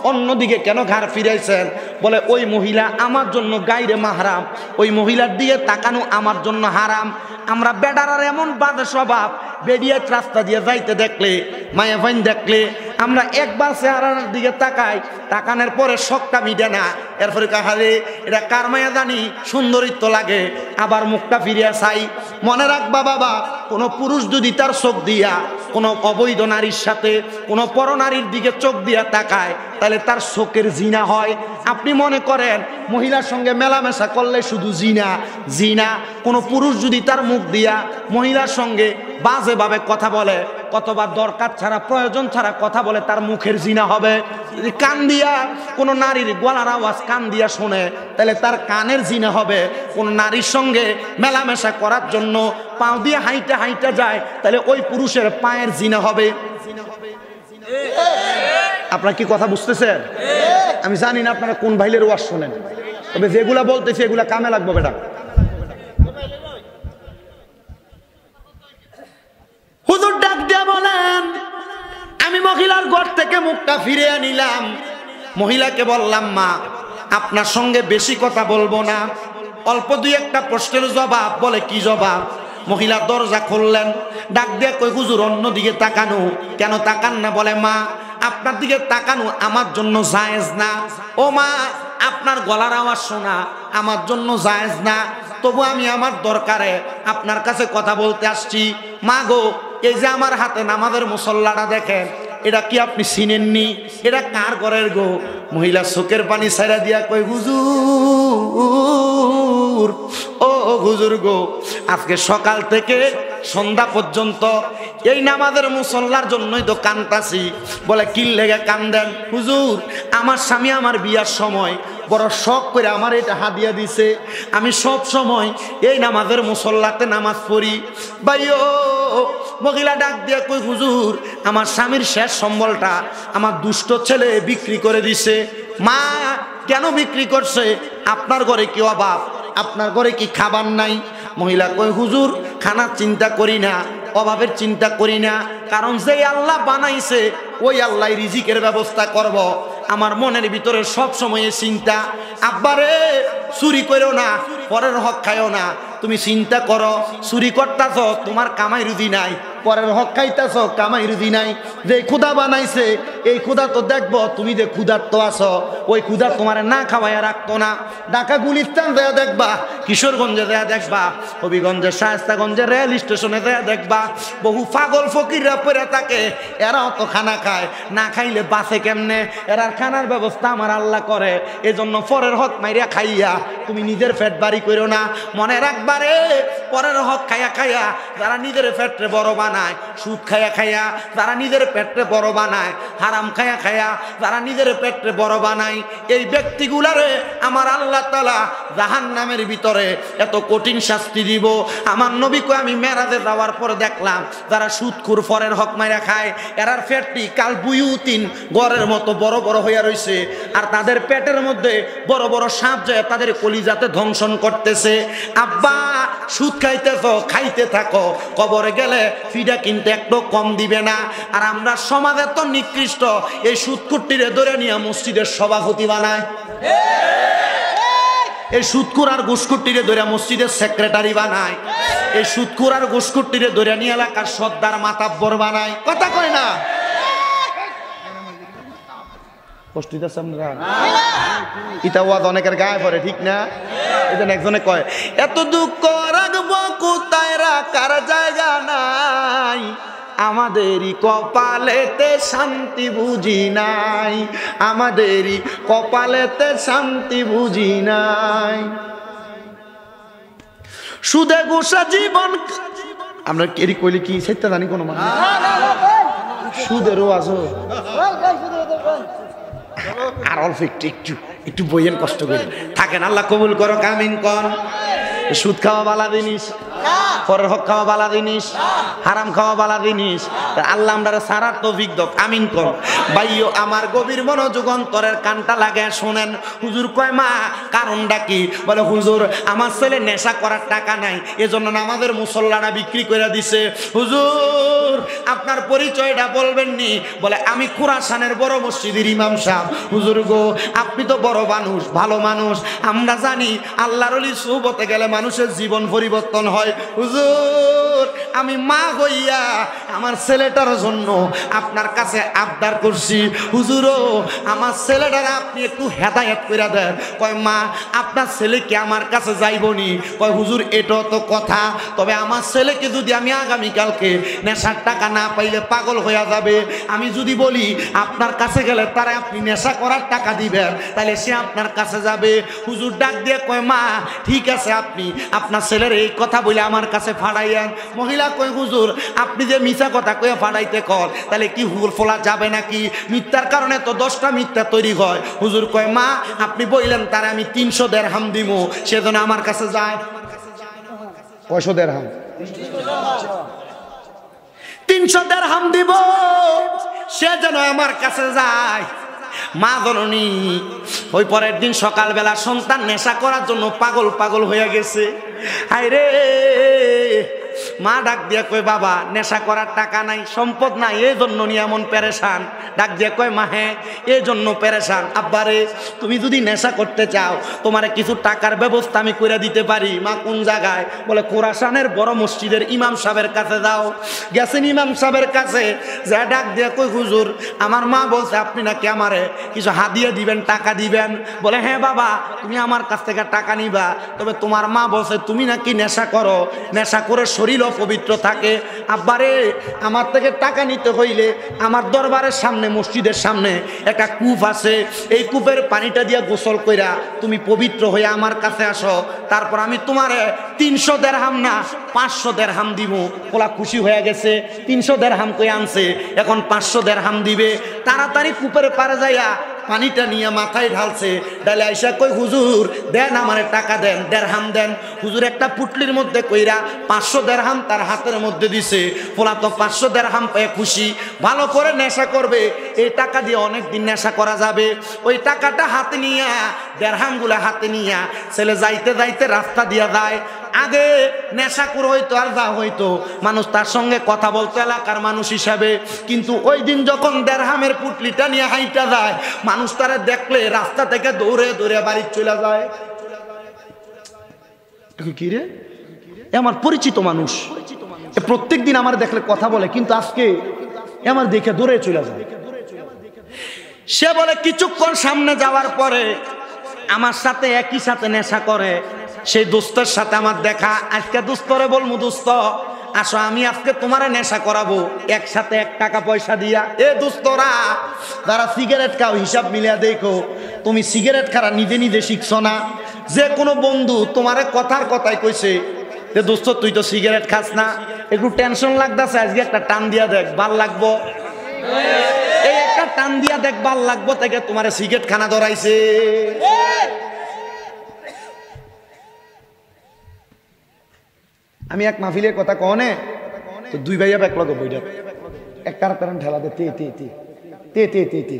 অন্যদিকে কেন ঘাড় ফিরাইছেন? বলে ওই মহিলা আমার জন্য গায়রে মাহরাম, ওই মহিলার দিকে তাকানো আমার জন্য হারাম। আমরা বেডারার এমন বাজে স্বভাব, বেরিয়ে রাস্তা দিয়ে যাইতে দেখলে, মায়া ভাইন দেখলে আমরা একবার চেহারার দিকে তাকাই, তাকানোর পরে শখটা মিটে না। এরপরে কাহারে এটা কার মায়া জানি, সুন্দরিত্ব লাগে, আবার মুখটা ফিরিয়া চাই। মনে রাখবা বাবা, কোনো পুরুষ যদি তার চোখ দিয়া কোনো অবৈধ নারীর সাথে কোনো পরনারীর দিকে চোখ দিয়া তাকায়, তাহলে তার চোখের জিনা হয়। আপনি মনে করেন মহিলার সঙ্গে মেলামেশা করলে শুধু জিনা? জিনা। কোনো পুরুষ যদি তার মুখ দিয়া মহিলার সঙ্গে বাজেভাবে কথা বলে, কতবার দরকার ছাড়া প্রয়োজন ছাড়া কথা বলে, তার মুখের জিনা হবে। যদি কান দিয়া কোনো নারীর গলার আওয়াজ কান দিয়া শোনে, তাহলে তার কানের জিনা হবে। কোন নারীর সঙ্গে মেলামেশা করার জন্য পাও দিয়ে হাইটা হাইটা যায়, তাহলে ওই পুরুষের পায়ের জিনা হবে। আপনারা কি কথা বুঝতেছেন? আমি জানি না আপনারা কোন ভাইলের ওয়াজ শোনেন, তবে যেগুলা বলতেছি এগুলা কামে লাগবে বেটা। হুজুর ডাক দিয়া বলেন, আমি মহিলার ঘর থেকে মুখটা ফিরিয়ে নিলাম। মহিলাকে বললাম, মা আপনার সঙ্গে বেশি কথা বলবো না, অল্প দুই একটা প্রশ্নের জবাব। বলে কি জবাব? মহিলা দরজা খুললেন, ডাক দিয়া কই, হুজুর অন্যদিকে তাকানো কেন? তাকান না? বলে মা আপনার দিকে তাকানো আমার জন্য জায়েজ না। ও মা, আপনার গলার আওয়াজ শোনা আমার জন্য জায়েজ না, তবু আমি আমার দরকারে আপনার কাছে কথা বলতে আসছি। মা গো, এই যে আমার হাতে নামাজের মুসল্লাটা দেখেন, এটা কি আপনি চিনেননি? এটা কার ঘরের গো? মহিলা চোখের পানি ছাইরা দিয়া কই, হুজুর, ও হুজুর গো, আজকে সকাল থেকে সন্ধ্যা পর্যন্ত এই নামাজের মুসল্লার জন্যই তো কান্দাছি। বলে কি লেগে কান্দেন? হুজুর, আমার স্বামী আমার বিয়ার সময় বড় শখ করে আমার এটা হাদিয়া দিছে, আমি সব সময় এই নামাজের মুসল্লাতে নামাজ পড়ি। ভাইও, মহিলা ডাক দিয়ে কই, হুজুর আমার স্বামীর শেষ সম্বলটা আমার দুষ্ট ছেলে বিক্রি করে দিছে। মা কেন বিক্রি করছে? আপনার ঘরে কি অভাব? আপনার ঘরে কি খাবার নাই? মহিলা কই, হুজুর খানার চিন্তা করি না, অভাবের চিন্তা করি না, কারণ যেই আল্লাহ বানাইছে ওই আল্লাহ রিজিকের ব্যবস্থা করব। আমার মনের ভিতরে সব সময় চিন্তা, আব্বারে চুরি করো না, পরের হক খাইও না। তুমি চিন্তা করো, চুরি করতেছ, তোমার কামাই রুজি নাই, পরের হক খাইতেছ, কামাই রুজি নাই। যে ক্ষুধা বানাইছে এই ক্ষুধা তো দেখবো, তুমি যে ক্ষুধার্ত আছো, ওই ক্ষুধা তোমার না খাওয়াইয়া রাখতো না। ঢাকা গুলিস্তান দেয়া দেখবা, কিশোরগঞ্জে দেয়া দেখবা, হবিগঞ্জে শায়েস্তাগঞ্জে রেল স্টেশনে দেয়া দেখবা, বহু পাগল ফকিররা পড়ে থাকে, এরাও তো খানা খায়, না খাইলে বাঁচে কেমনে? এরার খানার ব্যবস্থা আমার আল্লাহ করে। এজন্য পরের হক মাইরা খাইয়া তুমি নিজের পেট বাড়ি করো না। মনে রাখবারে, পরের হক খাইয়া খাইয়া যারা নিজের পেটে বড় বানায়, সুদ খাইয়া খাইয়া যারা নিজের পেটে বড় বানায়, হারাম খাইয়া খাইয়া যারা নিজের পেটে বড় বানায়, এই ব্যক্তিগুলারে আমার আল্লাহ তাআলা জাহান্নামের ভিতরে এত কঠিন শাস্তি দিব। আমার নবীকে আমি মেরাজে যাওয়ার পরে দেখলাম, যারা সুদখোর পরের হক মাইরা খায়, এরার পেটটি কাল বুয়ুতিন গড়ের মতো বড় বড় হইয়া রইছে, আর তাদের পেটের মধ্যে বড় বড় সাপ যায় তাদের কলিজাতে ধ্বংসন করতেছে। আব্বা, সুদ খাইতেছ, খাইতে থাকো, কবরে গেলে ফিডা কিনতে একটু কম দিবে না। আর আমরা সমাজে তো নিকৃষ্ট, এই সুদকুটিরে ধরে নিয়ে মসজিদের সভাপতি বানায়, এই সুদকুর আর ঘুষকুটিরে ধরে মসজিদের সেক্রেটারি বানায়, এই সুদকুর আর ঘুষকুটিরে ধরে নিয়ে এলাকার সর্দার মাতাব্বর বানায়। কথা কয় না? ইটা ওয়াজ অনেকের গায়ে পড়ে, ঠিক না? এই জন্য একজনে কয় এত দুঃখ রাখবো কোথায় রাখার জায়গা নাই, আমাদেরই কপালেতে শান্তি বুঝি নাই, আমাদেরই কপালেতে শান্তি বুঝি নাই। সুদে ঘুষা জীবন আমরা এরি কইলে কি সেটা জানি কোনো মানে সুদেরও আছো আর অল্প একটু একটু একটু বইয়েন কষ্ট করে থাকেন। আল্লাহ কবুল করো, কামিন কর। সুদ খাওয়া বালা জিনিস, পরের হক খাওয়া বালা জিনিস, হারাম খাওয়া বালা জিনিস। আল্লাহ আমরা সারার তৌফিক দাও, আমিন কর। ভাইও আমার গভীর মনোযোগ অন্তরের কানটা লাগে শোনেন। হুজুর কয় মা কারণটা কি? বলে হুজুর আমার ছেলে নেশা করার টাকা নাই, এজন্য নামাজের মুসল্লাটা বিক্রি করে দিছে। হুজুর আপনার পরিচয়টা বলবেন নি? বলে আমি খুরাসানের বড় মসজিদের ইমাম সাহেব। হুজুর গো আপনি তো বড় মানুষ, ভালো মানুষ, আমরা জানি আল্লাহর ওলি সুহবতে গেলে মানুষের জীবন পরিবর্তন হয়। হুজুর আমি মা হইয়া আমার ছেলেটার জন্য আপনার কাছে আবদার করছি, হুজুরও আমার ছেলেটার আপনি একটু হেদায়েত করে দেন। কয় মা আপনার ছেলে কি আমার কাছে যাইবনি? কয় হুজুর এটাও তো কথা, তবে আমার ছেলেকে যদি আমি আগামীকালকে নেশার টাকা না পাইলে পাগল হইয়া যাবে, আমি যদি বলি আপনার কাছে গেলে তারা আপনি নেশা করার টাকা দিবেন, তাহলে সে আপনার কাছে যাবে। হুজুর ডাক দিয়ে কয় মা ঠিক আছে, আপনি আপনার ছেলের এই কথা বলে আমার কাছে ফাড়াইয়েন। মহিলা কয় হুজুর আপনি যে মিথ্যা কথা কয়ে ফাড়াইতে কর, তাহলে কি হুর ফোলা যাবে নাকি? মিথ্যার কারণে তো 10টা মিথ্যা তৈরি হয়। হুজুর কয় মা আপনি বললেন তারা আমি 300 দিরহাম দিব, সেজন্য আমার কাছে যায়। 500 দিরহাম, 300 দিরহাম দিব, সে যেন আমার কাছে যায়। মা জননী ওই পরের দিন সকালবেলা সন্তান নেশা করার জন্য পাগল পাগল হয়ে গেছে। হায় রে, মা ডাক দিয়া কয় বাবা নেশা করার টাকা নাই, সম্পদ নাই, এই জন্য নিয়ে এমন পেরেশান। ডাক দিয়া কয় মা হ্যাঁ এই জন্য পেরেশান। আব্বারে তুমি যদি নেশা করতে চাও তোমারে কিছু টাকার ব্যবস্থা আমি করে দিতে পারি। মা কোন জায়গায়? বলে খুরাসানের বড় মসজিদের ইমাম সাহেবের কাছে যাও। গেছেন ইমাম সাহেবের কাছে, যা ডাক দিয়া কই হুজুর আমার মা বলছে আপনি নাকি আমারে কিছু হাদিয়া দিবেন, টাকা দিবেন। বলে হ্যাঁ বাবা তুমি আমার কাছ থেকে টাকা নিবা, তবে তোমার মা বলছে তুমি নাকি নেশা করো, নেশা করে শরীর অপবিত্র থাকে। আব্বারে আমার থেকে টাকা নিতে হইলে আমার দরবারের সামনে মসজিদের সামনে একটা কূপ আছে, এই কূপের পানিটা দিয়ে গোসল কইরা তুমি পবিত্র হয়ে আমার কাছে আসো, তারপর আমি তোমারে 300 দিরহাম না 500 দিরহাম দিব। ওলা খুশি হয়ে গেছে, 300 দিরহাম কই আনছে, এখন 500 দিরহাম দিবে। তাড়াতাড়ি কূপের পারে যাইয়া পানিটা নিয়ে মাথায় ঢালছে, ডালে আইসা কই হুজুর দেন আমারে টাকা দেন, দিরহাম দেন। হুজুর একটা পুটলির মধ্যে কইরা 500 দিরহাম তার হাতের মধ্যে দিছে। পোলা তো 500 দিরহাম পেয়ে খুশি, ভালো করে নেশা করবে, এই টাকা দিয়ে অনেক দিন নেশা করা যাবে। ওই টাকাটা হাতে নিয়া দিরহামগুলা হাতে নিয়া ছেলে যাইতে যাইতে রাস্তা দিয়া যায়। আগে নেশা করে হইতো আর যা হইতো মানুষ তার সঙ্গে কথা বলতো এলাকার মানুষ হিসাবে, কিন্তু ওই দিন যখন দিরহামের পুটলিটা নিয়ে হাইটা যায় মানুষ তারা দেখলে রাস্তা থেকে দৌড়ে দৌড়ে বাড়ি চলে যায়। কি রে আমার পরিচিত মানুষ, প্রত্যেক দিন আমার দেখলে কথা বলে, কিন্তু আজকে আমার দেখে দৌড়ে চলে যায়। সে বলে কিছুক্ষণ সামনে যাওয়ার পরে আমার সাথে একই সাথে নেশা করে সেই দোস্তের সাথে আমার দেখা। আজকে দোস্তরে বলমু দোস্ত আসো আমি আজকে তোমারে নেশা করাবো, একসাথে 1 টাকা পয়সা দিয়া। এ দোস্তরা যারা সিগারেট খাও হিসাব মিলিয়া দেখো, তুমি সিগারেট খারা নিজে নিজে শিখছো না। যে কোনো বন্ধু তোমারে কথার কথাই কইছে যে দোস্ত তুই তো সিগারেট খাস না, একটু টেনশন লাগতেছে, আজকে একটা টান দিয়া দেখ ভাল লাগবো, এই একটা টান দিয়া দেখ ভাল লাগবো থেকে তোমারে সিগারেট খানা ধরাইছে। আমি এক মাহফিলের কথা কনে তো 2 ভাইয়া এক লগে বইটা এক কারণ ঠেলা দে তে তে তে তে তে তে তে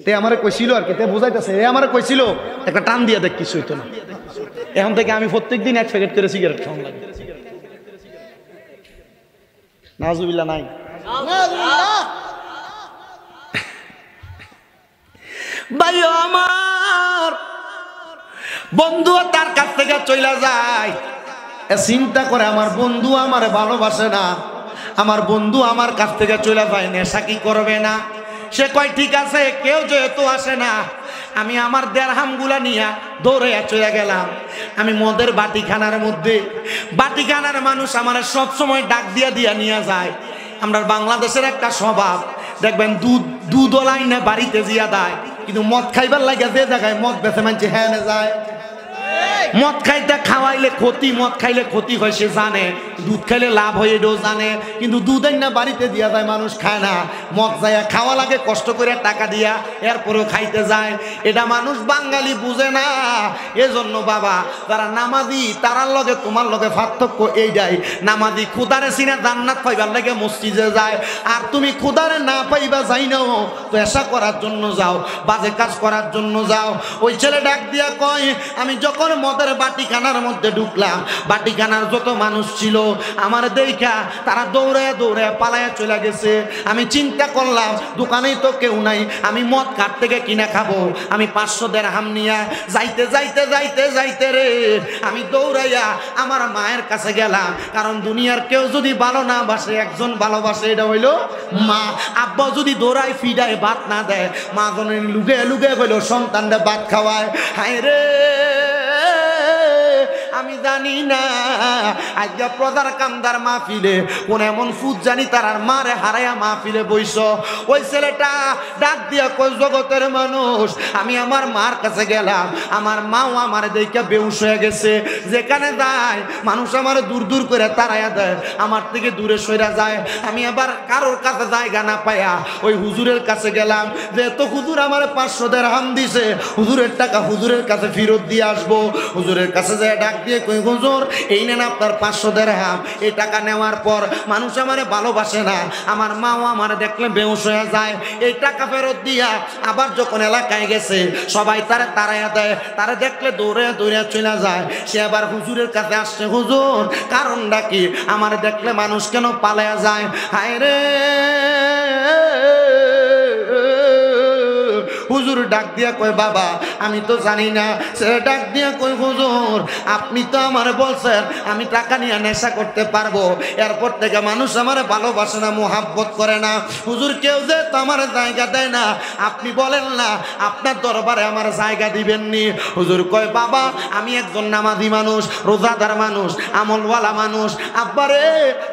তে আমারে কইছিল আর কি, তে বুঝাইতেছে এ আমারে কইছিল একটা টান দিয়া দেখ কিছু হইতো না। এখন থেকে আমি প্রত্যেকদিন 1 প্যাকেট করে সিগারেট খাওয়া লাগে। নাউজুবিল্লাহ নাই ভাইও আমার বন্ধু তার কাছ থেকে চলে যায়, চিন্তা করে আমার বন্ধু আমারে ভালোবাসে না, আমার বন্ধু আমার কাছ থেকে চলে যায়, নেশা কি করবে না। সে কয় ঠিক আছে, কেউ যেহেতু আসে না, আমি আমার দেড়হামগুলা নিয়ে দৌড়ে চলে গেলাম। আমি মদের বাটিখানার মধ্যে, বাটিখানার মানুষ আমার সব সময় ডাক দিয়া দিয়া নিয়ে যায়। আমরা বাংলাদেশের একটা স্বভাব দেখবেন, দুধ লাইনে বাড়িতে জিয়া দেয়, কিন্তু মদ খাইবার লাগে যে জায়গায় মদ বেছে মানছে হ্যাঁ যায়। মদ খাইতে খাওয়াইলে ক্ষতি, মদ খাইলে ক্ষতি হয় সে জানে, দুধ খাইলে লাভ হয় এটাও জানে, কিন্তু দুধ না বাড়িতে দিয়া যায়, মানুষ খায় না। মদ যায় খাওয়া লাগে কষ্ট করে টাকা দিয়া, এরপরেও খাইতে যায়। এটা মানুষ বাঙালি বুঝে না। এজন্য বাবা, যারা নামাজি তারার লগে তোমার লগে পার্থক্য এইটাই, নামাজি খুদারে সিনা জান্নাত পাইবার লাগে মসজিদে যায়, আর তুমি খুদারে না পাইবা যাই নাও, পেশা করার জন্য যাও, বাজে কাজ করার জন্য যাও। ওই ছেলে ডাক দিয়া কয়, আমি যখন মদের বাটিখানার মধ্যে ঢুকলাম, বাটিখানার যত মানুষ ছিল আমার দেখা তারা দৌড়ে দৌড়ে পালায়া চলে গেছে। আমি চিন্তা করলাম দোকানেই তো কেউ নাই, আমি মদ কার থেকে কিনা খাবো। আমি 500 দিরহাম নিয়া যাইতে যাইতে যাইতে যাইতে রে আমি দৌড়াইয়া আমার মায়ের কাছে গেলাম। কারণ দুনিয়ার কেউ যদি ভালো না বাসে, একজন ভালোবাসে, এটা হইল মা। আব্বা যদি দৌড়ায় ফিডায় ভাত না দেয়, মা জনের লুগে লুগে হইল সন্তানরা ভাত খাওয়ায়। হায় রে, আমি জানি না আজকে প্রধান কামদার মাহফিলে কোন এমন ফুট জানি তার আর মারে হারাইয়া মাহফিলে বইস। ওই ছেলেটা ডাক দিয়া কই, জগতের মানুষ, আমি আমার মার কাছে গেলাম, আমার মাও আমার দেখে বেহুশ হয়ে গেছে। যেখানে যায় মানুষ আমার দূর দূর করে তাড়াইয়া দেয়, আমার থেকে দূরে সইরা যায়। আমি আবার কারোর কাছে জায়গা না পাইয়া ওই হুজুরের কাছে গেলাম, যেহেতু হুজুর আমার 500 দিরহাম দিছে, হুজুরের টাকা হুজুরের কাছে ফেরত দিয়ে আসবো। হুজুরের কাছে যায় ডাক দিয়ে কই, হুজুর এই নেন আপনার 500 দিরহাম। এই টাকা নেওয়ার পর মানুষ আমারে ভালোবাসে না, আমার মাও আমার দেখলে বেহুশ হয়ে যায়। এই টাকা ফেরত দিয়া আবার যখন এলাকায় গেছে সবাই তারে তাড়াইয়া দেয়, তারে দেখলে দৌড়ে দৌড়ে চলে যায়। সে আবার হুজুরের কাছে আসছে, হুজুর কারণটা কি, আমার দেখলে মানুষ কেন পালায়া যায়? হায় রে, হুজুর ডাক দিয়া কয়, বাবা আমি তো জানি না। সে ডাক দিয়া কয়, হুজুর আপনি তো আমার বলছেন আমি টাকা নিয়ে নেশা করতে পারবো, এরপর থেকে মানুষ আমার ভালোবাসে না, মোহাব্বত করে না। হুজুর কেউ যে তো আমার জায়গা দেয় না, আপনি বলেন না আপনার দরবারে আমার জায়গা দিবেননি? হুজুর কয়, বাবা আমি একজন নামাজি মানুষ, রোজাদার মানুষ, আমলওয়ালা মানুষ। আব্বারে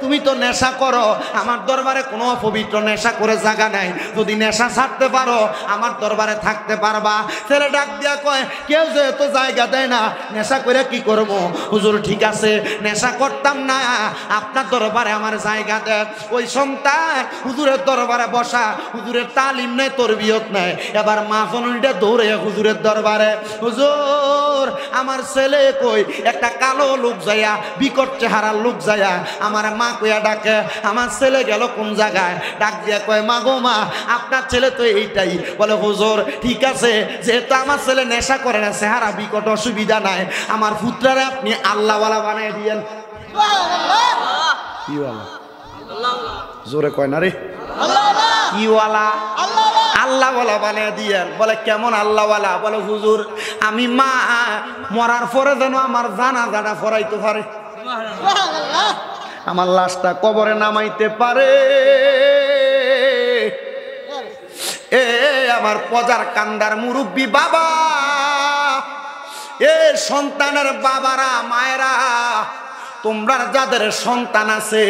তুমি তো নেশা করো, আমার দরবারে কোনো অপবিত্র নেশা করে জায়গা নাই, যদি নেশা ছাড়তে পারো আমার দরবারে থাকতে পারবা। ছেলে ডাক দিয়া কয়, কেউ যেহেতু জায়গা দেয় না, নেশা করে কি করবো? হুজুর ঠিক আছে, নেশা করতাম না, আপনার দরবারে আমার জায়গা দেন। ওই সন্তান হুজুরের দরবারে বসা, হুজুরের তালিম নেই, তরবিয়ত নেই। এবার মা জননীটা দৌড়ে হুজুরের দরবারে, হুজুর আমার ছেলে কই? একটা কালো লোক যাইয়া, বিকট চেহারার লোক যাইয়া আমার মা কইয়া ডাকে, আমার ছেলে গেল কোন জায়গায়? ডাক দিয়া কয়, মা গো মা, আপনার ছেলে তো এইটাই। বলে, হুজুর ঠিক আছে, যেহেতু আমার ছেলে নেশা করে না, চেহারা বিকট, অসুবিধা নাই, আমার পুত্রারে আপনি আল্লাহওয়ালা বানাই দিয়েন। জোরে কয় না রে, কিওয়ালা? আল্লাহওয়ালা বানিয়ে দিয়েন। বলে, কেমন আল্লাহওয়ালা? বলে, হুজুর আমি মা মরার পরে যেন আমার জানাজাটা পড়াইতে পারে, আমার লাশটা কবরে নামাইতে পারে। এ আমার পজার কান্দার মুরব্বী বাবা, এ সন্তানের বাবারা, মায়েরা, তোমরা যাদের সন্তান আছে,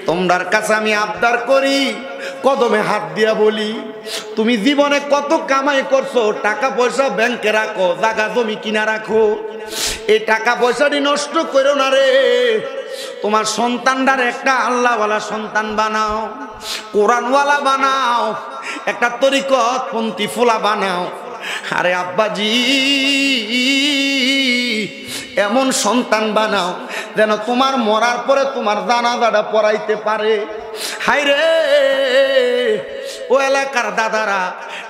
তোমরার কাছে আমি আবদার করি, কদমে হাত দিয়া বলি, তুমি জীবনে কত কামাই করছো, টাকা পয়সা ব্যাংকে রাখো, জায়গা জমি কিনা রাখো, এই টাকা পয়সাটি নষ্ট করো না রে। তোমার সন্তানটার একটা আল্লাহওয়ালা সন্তান বানাও, কোরআনওয়ালা বানাও, একটা তরিকত পন্থী ফোলা বানাও। আরে আব্বাজি এমন সন্তান বানাও যেন তোমার মরার পরে তোমার জানাজাটা পড়াইতে পারে। হায় রে, ও এলাকার দাদারা,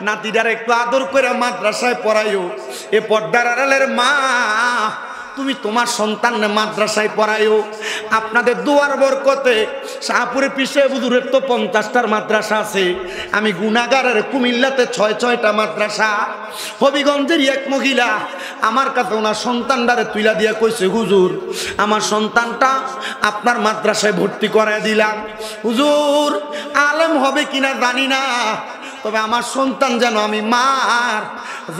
নাতিটার একটু আদর করে মাদ্রাসায় পড়াইও। এ পর্দার আড়ালের মা, তুমি তোমার সন্তানকে মাদ্রাসায় পড়াইও। আপনাদের দুয়ার বরকতে শাহপুরে পিছে হুজুরের তো 50টার মাদ্রাসা আছে, আমি গুনাগারের কুমিল্লাতে 6টা মাদ্রাসা। হবিগঞ্জের এক মহিলা আমার কাছে ওনার সন্তানটারে তুইলা দিয়া কইছে, হুজুর আমার সন্তানটা আপনার মাদ্রাসায় ভর্তি করায় দিলাম। হুজুর আলেম হবে কিনা জানি না, তবে আমার সন্তান যেন আমি মার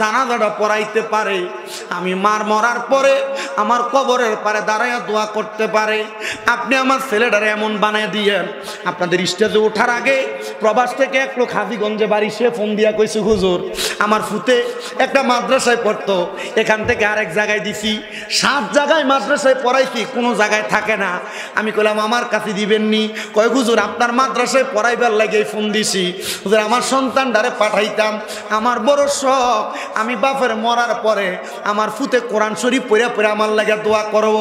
জানাজাটা পড়াইতে পারে, আমি মার মরার পরে আমার কবরের পারে দাঁড়াইয়া দোয়া করতে পারে। আপনি আমার ছেলেটারে এমন বানায় দিয়েন। আপনাদের স্টেজে ওঠার আগে প্রবাস থেকে এক লোক হাজিগঞ্জে বাড়ি, সে ফোন দিয়া কইছে, হুজুর আমার ফুতে একটা মাদ্রাসায় পড়তো, এখান থেকে আরেক জায়গায় দিছি, 7 জায়গায় মাদ্রাসায় পড়াইছি, কোনো জায়গায় থাকে না। আমি কইলাম আমার কাছে দিবেননি? কয় হুজুর আপনার মাদ্রাসায় পড়াইবার লাগে ফোন দিছি। হুজুর আমার সন্তানটারে পাঠাইতাম, আমার বড় শখ আমি বাপের মরার পরে আমার ফুতে কোরআন শরীফ পড়ে পড়ে আমার লাগে দোয়া করব।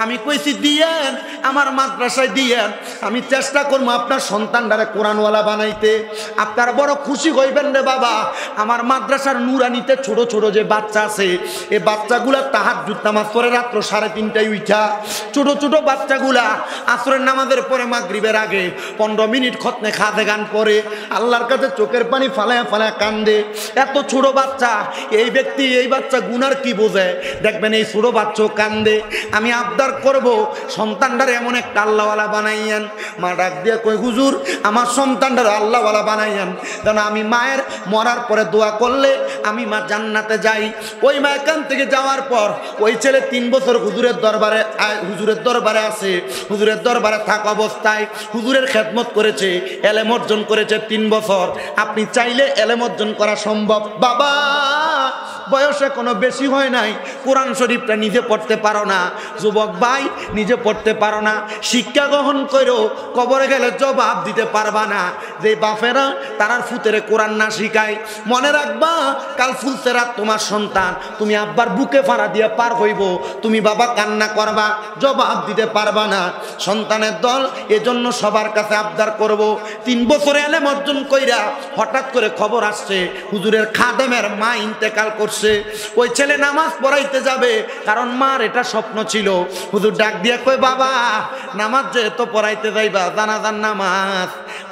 আমি কইছি দিয়েন, আমার মাদ্রাসায় দিয়েন, আমি চেষ্টা করবো আপনার সন্তানটারে কোরআনওয়ালা বানাইতে। আপনার বড় খুশি হইবেন রে বাবা, আমার মাদ্রাসার নুরানিতে ছোট ছোট যে বাচ্চা আছে, এই বাচ্চাগুলা তাহাজ্জুদ নামাজ পড়ে রাত্র 3:30টায় উঠা, ছোট ছোট বাচ্চাগুলা আসরের নামাজের পরে মাগরিবের আগে 15 মিনিট খতনে খাদে গান পড়ে আল্লাহর কাছে চোখের পানি ফালায়া ফালায়া কান্দে। এত ছোট বাচ্চা, এই ব্যক্তি এই বাচ্চা গুনার কি বোঝে? দেখবেন এই ছোট বাচ্চাও কান্দে। আমি আবদার করব সন্তানটারে এমন একটা আল্লাহওয়ালা বানাইয়েন। মা ডাক দিয়ে কই হুজুর আমার সন্তানটারে আল্লাহওয়ালা বানাইয়েন, যেন আমি মায়ের মরার পরে দোয়া করলে আমি মা জান্নাতে যাই। ওই মা এখান থেকে যাওয়ার পর ওই ছেলে 3 বছর হুজুরের দরবারে আছে, হুজুরের দরবারে থাকা অবস্থায় হুজুরের খেদমত করেছে, এলেম অর্জন করেছে 3 বছর। আপনি চাইলে এলেম অর্জন করা সম্ভব। বাবা বয়সে কোনো বেশি হয় নাই, কোরআন শরীফটা নিজে পড়তে পারো না, যুবক ভাই নিজে পড়তে পারো না, শিক্ষা গ্রহণ করো, কবরে গেলে জবাব দিতে পারবা না। যে বাপেরা তারার ফুতেরে কোরআন না শিখায়, মনে রাখবা কাল ফুলসেরা তোমার সন্তান, তুমি আব্বার বুকে ফাড়া দিয়ে পার হইব, তুমি বাবা কান্না করবা, জবাব দিতে পারবা না। সন্তানের দল এজন্য সবার কাছে আবদার করব। 3 বছরে এলেম অর্জন কইরা হঠাৎ করে খবর আসছে হুজুরের খাদেমের মা ইন্তেকাল করছে। ওই ছেলে নামাজ পড়াইতে যাবে, কারণ মার এটা স্বপ্ন ছিল। হুজুর ডাক দিয়া কই বাবা নামাজ যেহেতু পড়াইতে যাইবা, জানাজার নামাজ,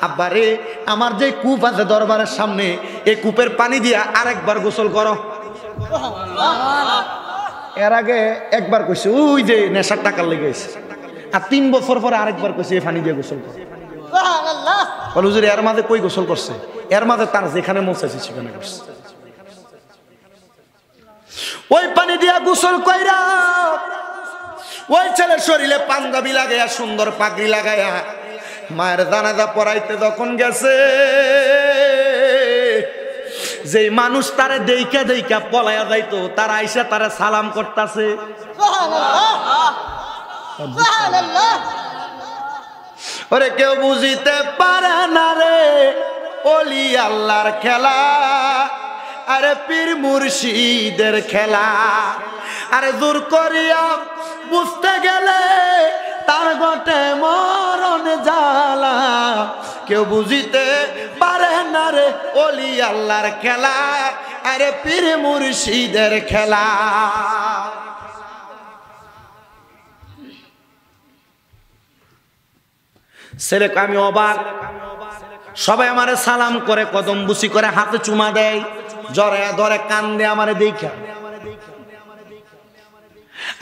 আব্বারে আমার যে কূপ আছে দরবারের সামনে, এই কূপের পানি দিয়া আরেকবার গোসল করো। এর আগে একবার কইছে ওই যে নেশার টাকার লেগে গেছে, আর 3 বছর পরে আরেকবার কইছে এই পানি দিয়ে গোসল করো। বল হুজুর এর মাঝে কই গোসল করছে? এর মাঝে তার যেখানে মন চাইছে সেখানে করছে। ওই পানি দিয়া গোসল কইরা ওই ছেলের শরীরে পাঞ্জাবি লাগাইয়া সুন্দর পাগড়ি লাগাইয়া মায়ের জানাজা পড়াইতে যখন গেছে, যে মানুষ তারে দেইকা দেইকা পলাইয়া যাইতো, তারা আইসা তারা সালাম করতেছে। ওরে কেউ বুঝিতে পারে না রে ওলি আল্লাহর খেলা, আরে পীর মুর্শিদের খেলা। আরে দূর করিয়া বুঝতে গেলে তার গটে মরণ জ্বালা, কেউ বুঝিতে পারে না রে ওলি আল্লাহর খেলা, আরে পীর মুর্শিদের খেলা। ছেলে আমি অবাক, সবাই আমারে সালাম করে, কদম বুসি করে, হাতে চুমা দেয়, জড়ায়া ধরে কান্দে আমারে দেখা।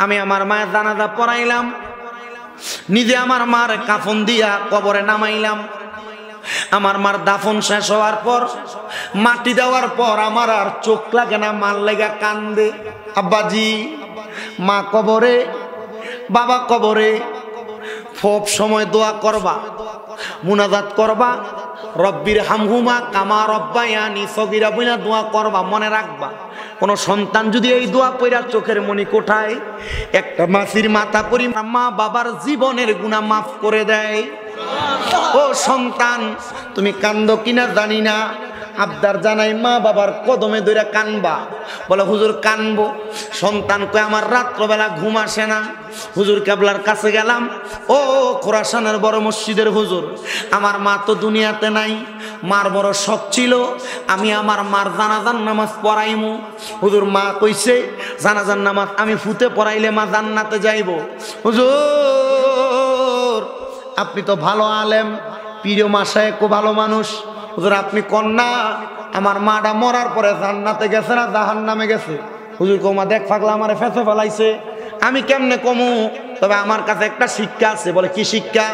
আমি আমার মায়ের জানাজা পড়াইলাম, নিজে আমার মার কাফন দিয়া কবরে নামাইলাম। আমার মার দাফন শেষ হওয়ার পর, মাটি দেওয়ার পর আমার আর চোখ লাগে না, মার লেগা কান্দে। আব্বাজি মা কবরে, বাবা কবরে, সব সময় দোয়া করবা, মুনাজাত করবা, রব্বির হামহুমা কামা রব্বায়ানি সগীরা বইলা দোয়া করবা। মনে রাখবা কোন সন্তান যদি এই দোয়া পড়া চোখের মনি কোঠায়, একটা মাসির মাথা পরি মা বাবার জীবনের গুনাহ মাফ করে দেয়। ও সন্তান তুমি কান্দো কিনা জানি না, আবদার জানাই মা বাবার কদমে ধরে কানবা। বলে হুজুর কানবো। সন্তান কয় আমার রাত্রবেলা ঘুম আসে না, হুজুর কেবলার কাছে গেলাম, ও খোরাসানের বড় মসজিদের হুজুর, আমার মা তো দুনিয়াতে নাই, মার বড় শখ ছিল আমি আমার মার জানাজার নামাজ পড়াইমু। হুজুর মা কইছে জানাজার নামাজ আমি ফুতে পড়াইলে মা জান্নাতে যাইব। হুজুর আপনি তো ভালো আলেম, প্রিয় মাসায় খুব ভালো মানুষ, হুজুর আপনি কন্যা আমার মাটা মরার পরে জান্নাতে গেছে না জাহান্নামে গেছে? হুজুর কমা দেখ পাগলা আমারে ফেঁসে ফেলাইছে, আমি কেমনে কমু? তবে আমার কাছে একটা শিক্ষা আছে। বলে কি শিক্ষা?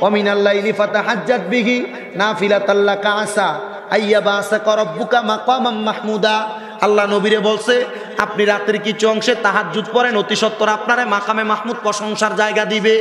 অমিনাল্লাইলি ফাতাহাজ্জাত বিহি নাফিলাতাল্লাকা আসা আইয়া বাসাকা রাব্বুকা মাকামাম মাহমুদা। আল্লাহ নবীরে বলছে আপনি রাতের কিছু অংশে তাহাজ্জুদ পড়েন, অতি সত্বর আপনারে মাকামে মাহমুদ প্রশংসার জায়গা দিবে।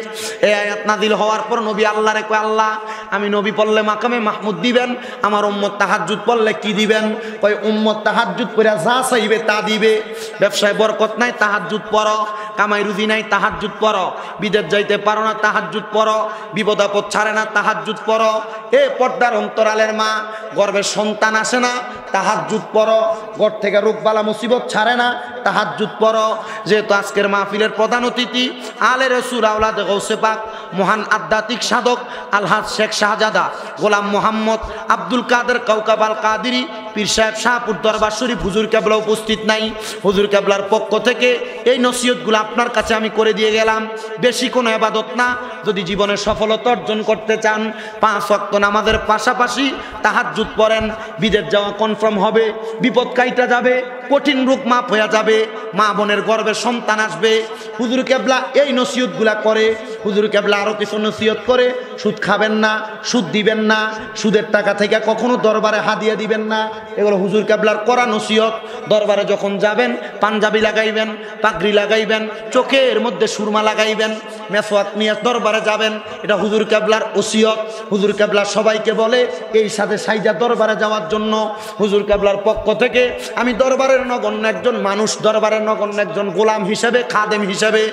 এই আয়াত নাযিল হওয়ার পর নবী আল্লাহরে কয়, আল্লাহ আমি নবী পড়লে মাকামে মাহমুদ দিবেন, আমার উম্মত তাহাজ্জুদ পড়লে কি দিবেন? কয় উম্মত তাহাজ্জুদ পড়া যা চাইবে তা দিবে। ব্যবসায় বরকত নাই, তাহাজ্জুদ পড়ো। কামাই রুজি নাই, তাহাজ্জুদ পড়ো। বিদেশ যাইতে পারো না, তাহাজ্জুদ পড়ো। বিপদ আপদ ছাড়ে না, তাহাজ্জুদ পড়ো। এ পর্দার অন্তরালের মা, গর্ভের সন্তান আসে না, তাহাজ্জুদ পড়ো। ঘর থেকে রোগবালা মুসিবত ছাড়ে না, তাহাজ্জুদ পড়ো। যেহেতু আজকের মাহফিলের প্রধান অতিথি আলে রাসূল আওলাদে গৌসে পাক মহান আধ্যাত্মিক সাধক আলহাজ শেখ শাহজাদা গোলাম মোহাম্মদ আব্দুল কাদের কাউকাব আল কাদেরী পীর সাহেব শাহপুর দরবার শরীফ হুজুর কেবলা উপস্থিত নাই। হুজুর কেবলার পক্ষ থেকে এই নসিহতগুলো আপনার কাছে আমি করে দিয়ে গেলাম। বেশি কোনো ইবাদত না, যদি জীবনে সফলতা অর্জন করতে চান 5 ওয়াক্ত নামাজের পাশাপাশি তাহাজ্জুদ পড়েন। বিদেশ যাওয়া কনফার্ম হবে, বিপদ কাইটা যাবে, কঠিন রোগ মাপ হয়ে যাবে, মা বোনের গর্ভের সন্তান আসবে। হুজুর কেবলা এই নসিহতগুলা করে। হুজুর কেবলা আরো কিছু নসিহত করে, সুদ খাবেন না, সুদ দিবেন না, সুদের টাকা থেকে কখনো দরবারে হাদিয়া দিবেন না। এগুলো হুজুর কেবলার করা নসিহত। দরবারে যখন যাবেন পাঞ্জাবি লাগাইবেন, পাগড়ি লাগাইবেন, চোখের মধ্যে সুরমা লাগাইবেন, মেসওয়াক নিয়ে দরবারে যাবেন। এটা হুজুর কেবলার ওসিয়ত। হুজুর কেবলা সবাইকে বলে এই সাথে সাইজা দরবারে যাওয়ার জন্য। হুজুর কেবলার পক্ষ থেকে আমি দরবারের নগণ্য একজন মানুষ, দরবারের নগণ্য একজন গোলাম হিসেবে, খাদেম হিসেবে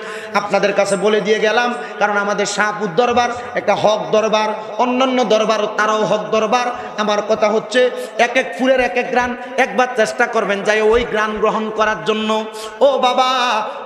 আপনাদের কাছে বলে দিয়ে গেলাম। কারণ আমাদের শাহপুর দরবার একটা হক দরবার, অন্যান্য দরবার তারাও হক দরবার। আমার কথা হচ্ছে এক এক ফুলের এক এক গ্রান, একবার চেষ্টা করবেন যাই ওই গ্রান গ্রহণ করার জন্য। ও বাবা,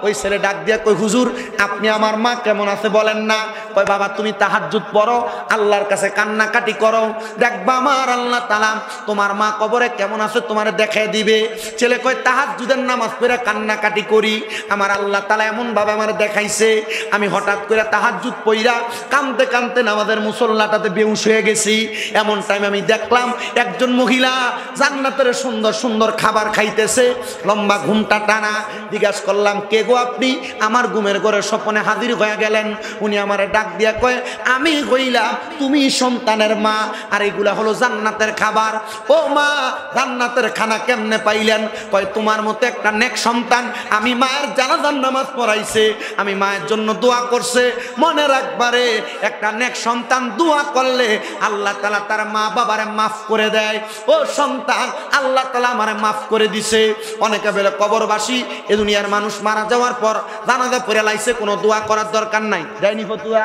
ওই ছেলে ডাক দিয়া কই হুজুর আপনি আমার মা কেমন আছে বলেন না? কয় বাবা তুমি তাহাজ্জুদ পড়ো, আল্লাহর কাছে কান্নাকাটি করো, দেখবা আমার আল্লাহ তাআলা তোমার মা কবরে কেমন আছে তোমারে দেখায় দিবে। ছেলে কয় তাহাজ্জুদের নামাজ পড়ে কান্নাকাটি করি, আমার আল্লাহ তাআলা এমন ভাবে আমার দেখাইছে, আমি হঠাৎ করে তাহাজ্জুদ পইরা কাঁদতে কাঁদতে নামাজের মুসল্লাটাতে বেহুশ হয়ে গেছি। এমন টাইম আমি দেখলাম একজন মহিলা জান্নাতের সুন্দর সুন্দর খাবার খাইতেছে, লম্বা ঘুমটা টানা। জিজ্ঞাসা করলাম কে গো আপনি? আমার ঘুমের ঘরে স্বপ্নে হাজির হয়ে গেলেন। উনি আমারে ডাক দিয়া কয় আমি হইলাম তুমি সন্তানের মা, আর এগুলা হলো জান্নাতের খাবার। ও মা, জান্নাতের খানা কেমনে পাইলেন? কয় তোমার মতো একটা নেক সন্তান আমি মায়ের জানাজার নামাজ পড়াইছে, আমি মায়ের জন্য দোয়া করছে। মনে রাখবারে একটা নেক সন্তান দোয়া করলে আল্লাহ তাআলা তার মা বাবারে মাফ করে দেয়। ও সন্তান, আল্লাহ তাআলা আমারে মাফ করে দিছে। অনেকে বলে কবরবাসী এ দুনিয়ার মানুষ মারা যাওয়ার পর জানাজা পড়ে লাইছে, কোনো দোয়া করার দরকার নাই। দেয়নি ফতুয়া?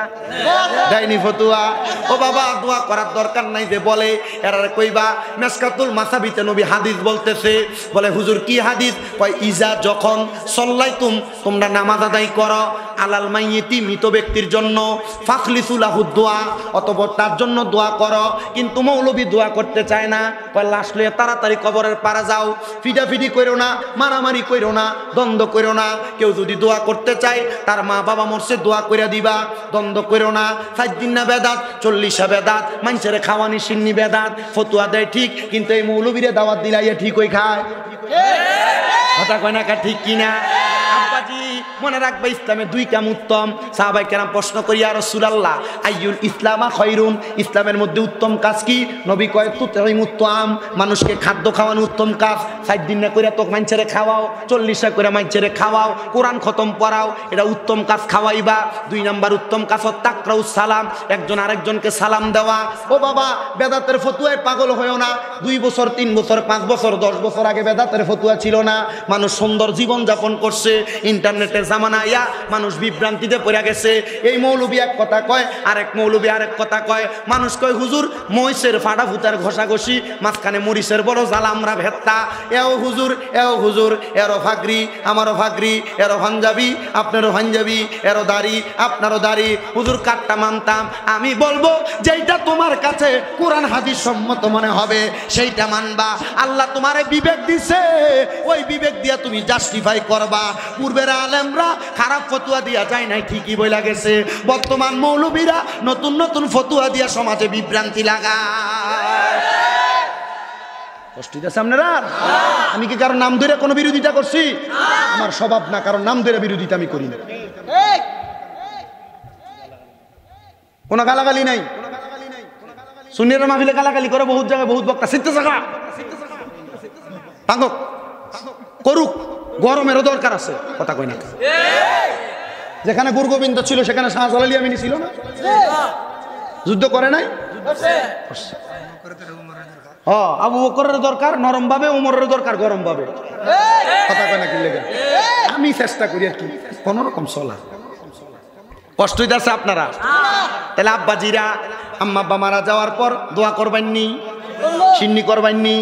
দেয়নি ফতুয়া? ও বাবা, দোয়া করার দরকার নাই যে বলে এরা কইবা মেসকাতুল মাসাবিতে নবী হাদিস বলতেছে, বলে হুজুর কি হাদিস? কয় ইজা যখন সল্লাইতুম তোমরা নামাজ আদায় করো আলাল মাইয়িতি মৃত ব্যক্তির জন্য ফাখলিসু লাহু দোয়া, অতঃপর তার জন্য দোয়া করো। কিন্তু মৌলবী দোয়া করতে চায় না, কয় লাশ লয়ে তাড়াতাড়ি কবরের পাড়ে যাও, ফিডাফিডি করো না, মারামারি করো না, দ্বন্দ্ব করো না। কেউ যদি দোয়া করতে চায় তার মা বাবা মরছে দোয়া করে দিবা, দ্বন্দ্ব করো না। 7 দিন না বেদাত, 40 বেদাত, মানুষের খাওয়ানি সিন্নি বেদাত। ফতুয়া দেয় ঠিক, কিন্তু এই মৌলবীরে দাওয়াত দিলাইয়া ঠিক হই খায়। কথা কয় না কা ঠিক কিনা? আব্বাজি মনে রাখবে ইসলামে 2 কাম উত্তম। সাহাবায়ে কেরাম প্রশ্ন করি ইয়া রাসূলুল্লাহ আইয়ুল ইসলামা খায়রুন, ইসলামের মধ্যে উত্তম কাজ কি? নবী কয় তুতঈমুত তাআম, মানুষকে খাদ্য খাওয়ানো উত্তম কাজ। 7 দিন না কইরা তো মানুষেরে খাওয়াও, 40 কইরা মানুষেরে খাওয়াও, কোরআন খতম পড়াও, এটা উত্তম কাজ খাওয়াইবা। 2 নাম্বার উত্তম কাজ তাকরাউস সালাম, একজন আরেকজনকে সালাম দেওয়া। ও বাবা, বেদাতের ফতুয়ায় পাগল হয়ো না। 2 বছর 3 বছর 5 বছর 10 বছর আগে বেদাতের ফতুয়া ছিল না। মানুষ সুন্দর জীবন যাপন করছে, ইন্টারনেটের জামানা আইয়া মানুষ বিভ্রান্তিতে পড়ে গেছে। এই মৌলবী এক কথা কয়, আরেক মৌলবী আরেক কথা কয়। মানুষ কয় হুজুর মহিষের ফাটা ফুটার ঘষাঘষি, মাঝখানে মরিচের বড় জ্বালা আমরা ভেত্তা। এও হুজুর, এও হুজুর, এরও ফাগরি আমারও ফাগরি, এরও পাঞ্জাবি আপনারও পাঞ্জাবি, এরও দাড়ি আপনারও দাড়ি। হুজুর কাটটা মানতাম, আমি বলবো যেইটা তোমার কাছে কোরআন হাদিস সম্মত মনে হবে সেইটা মানবা। আল্লাহ তোমারে বিবেক দিছে, ওই বিবেক দিয়া তুমি জাস্টিফাই করবা। পূর্বের আলেমরা খারাপ ফতুয়া দিয়া যায় নাই, ঠিকই বইলা গেছে। বর্তমান মৌলবীরা নতুন নতুন ফতুয়া দিয়া সমাজে বিভ্রান্তি লাগায়। কষ্ট দিতেছে আপনারা? আমি কি কারণ নাম ধরে কোনো বিরোধিতা করছি? আমার স্বভাব না, কারণ নাম ধরে বিরোধিতা আমি করি না। কোনো গালাগালি নাই, সুন্নিরা মাহফিলে গালাগালি করে বহুত জায়গায় বহুত বক্তা সিদ্ধ জায়গা ভাঙক করুক, গরমেরও দরকার আছে, কথা কই না। যেখানে গুরু গোবিন্দ ছিল সেখানে শাহজালাল ইয়ামিনী ছিল না? যুদ্ধ করে নাই? আবু বকরের দরকার নরম ভাবে, উমরের দরকার গরম ভাবে, কথা কয় না কি লেগে? আমি চেষ্টা করি আর কি কোন রকম চলা। কষ্ট হইতেছে আপনারা? তাহলে আব্বাজিরা আম্মা আব্বা মারা যাওয়ার পর দোয়া করবেননি, সিন্নি করবেননি,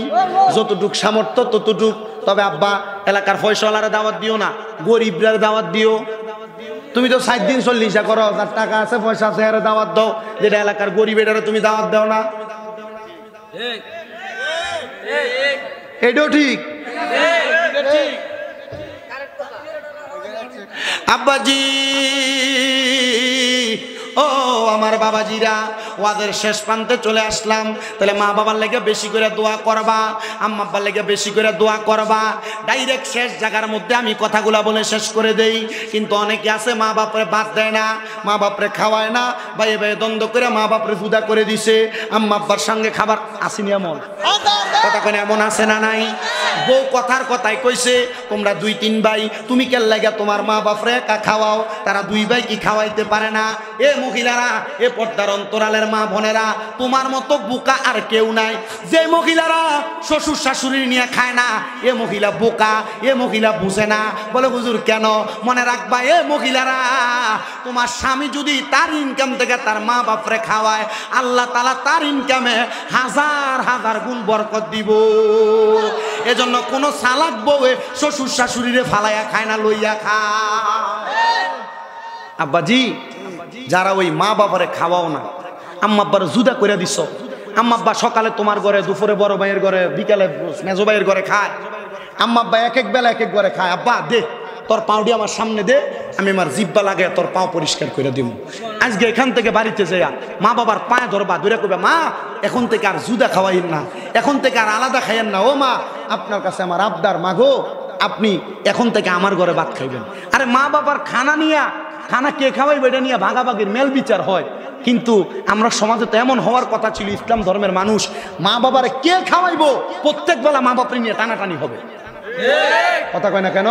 যতটুক সামর্থ্য ততটুক। তবে আব্বা এলাকার ফয়সালারে দাওয়াত দিও না, গরিবরার দাওয়াত দিও। তুমি তো 60 দিন 40 করো, যার টাকা আছে পয়সা আছে এর দাওয়াত দাও, যেটা এলাকার গরিব এটারে তুমি দাওয়াত দাও না। এটাও ঠিক। আব্বাজি ও আমার বাবাজিরা, ওয়াদের শেষ প্রান্তে চলে আসলাম। তাহলে মা বাবার লেগে বেশি করে দোয়া করবা, আম্মা আব্বার লেগে বেশি করে দোয়া করবা। ডাইরেক্ট শেষ জায়গার মধ্যে আমি কথাগুলা বলে শেষ করে দেই। কিন্তু অনেকে আছে মা বাপরে বাদ দেয় না, মা বাপরে খাওয়ায় না, ভাইয়ে ভাইয়ে দ্বন্দ্ব করে মা বাপরে জুদা করে দিছে। আম্মা আব্বার সঙ্গে খাবার আসেনি এমন কথা কেন? এমন আছে না নাই? বউ কথার কথাই কইছে তোমরা 2-3 ভাই, তুমি কেন লাগা তোমার মা বাপরে একা খাওয়াও, তারা 2 ভাই কি খাওয়াইতে পারে না? এ মহিলারা, এ পর্দার অন্তরালের মা বোনেরা, তোমার মতো বোকা আর কেউ নাই। যে মহিলারা শ্বশুর শাশুড়ি নিয়ে খায় না, এ মহিলা বোকা, এ মহিলা বুঝে না। বলে হুজুর কেন? মনে রাখবা এ মহিলারা, তোমার স্বামী যদি তার ইনকাম থেকে তার মা বাপরে খাওয়ায়, আল্লাহ তাআলা তার ইনকামে 1000 গুণ বরকত দিব। এজন্য কোন সালাক বউয়ে শ্বশুর শাশুড়িরে ফালাইয়া খায় না, লইয়া খায়। আব্বাজি যারা ওই মা বাবারে খাওয়াও না, আম্মা আব্বার জুদা করে দিছ, আম্মা আব্বা সকালে তোমার ঘরে, দুপুরে বড় ভাইয়ের ঘরে, বিকালে মেজো ভাইয়ের ঘরে খায়, আম্মা আব্বা এক এক বেলা এক এক ঘরে খায়। আব্বা দে তোর পাউডি আমার সামনে দে, আমি আমার জিব্বা লাগে তোর পাও পরিষ্কার করে দিব। আজকে এখান থেকে বাড়িতে যাইয়া মা বাবার পায়ে ধরবা, ধরে কইবা মা এখন থেকে আর জুদা খাওয়াইন না, এখন থেকে আর আলাদা খাইয়েন না। ও মা আপনার কাছে আমার আবদার, মাগো আপনি এখন থেকে আমার ঘরে ভাত খাইবেন। আরে মা বাবার খানা নিয়া, খানা কে খাওয়াইবে এটা নিয়ে ভাগাভাগির মেল বিচার হয়। কিন্তু আমরা সমাজে তো এমন হওয়ার কথা ছিল, ইসলাম ধর্মের মানুষ মা বাবারে কে খাওয়াইবো প্রত্যেক বেলা মা বাপরে নিয়ে টানাটানি হবে, কথা কয় না কেন?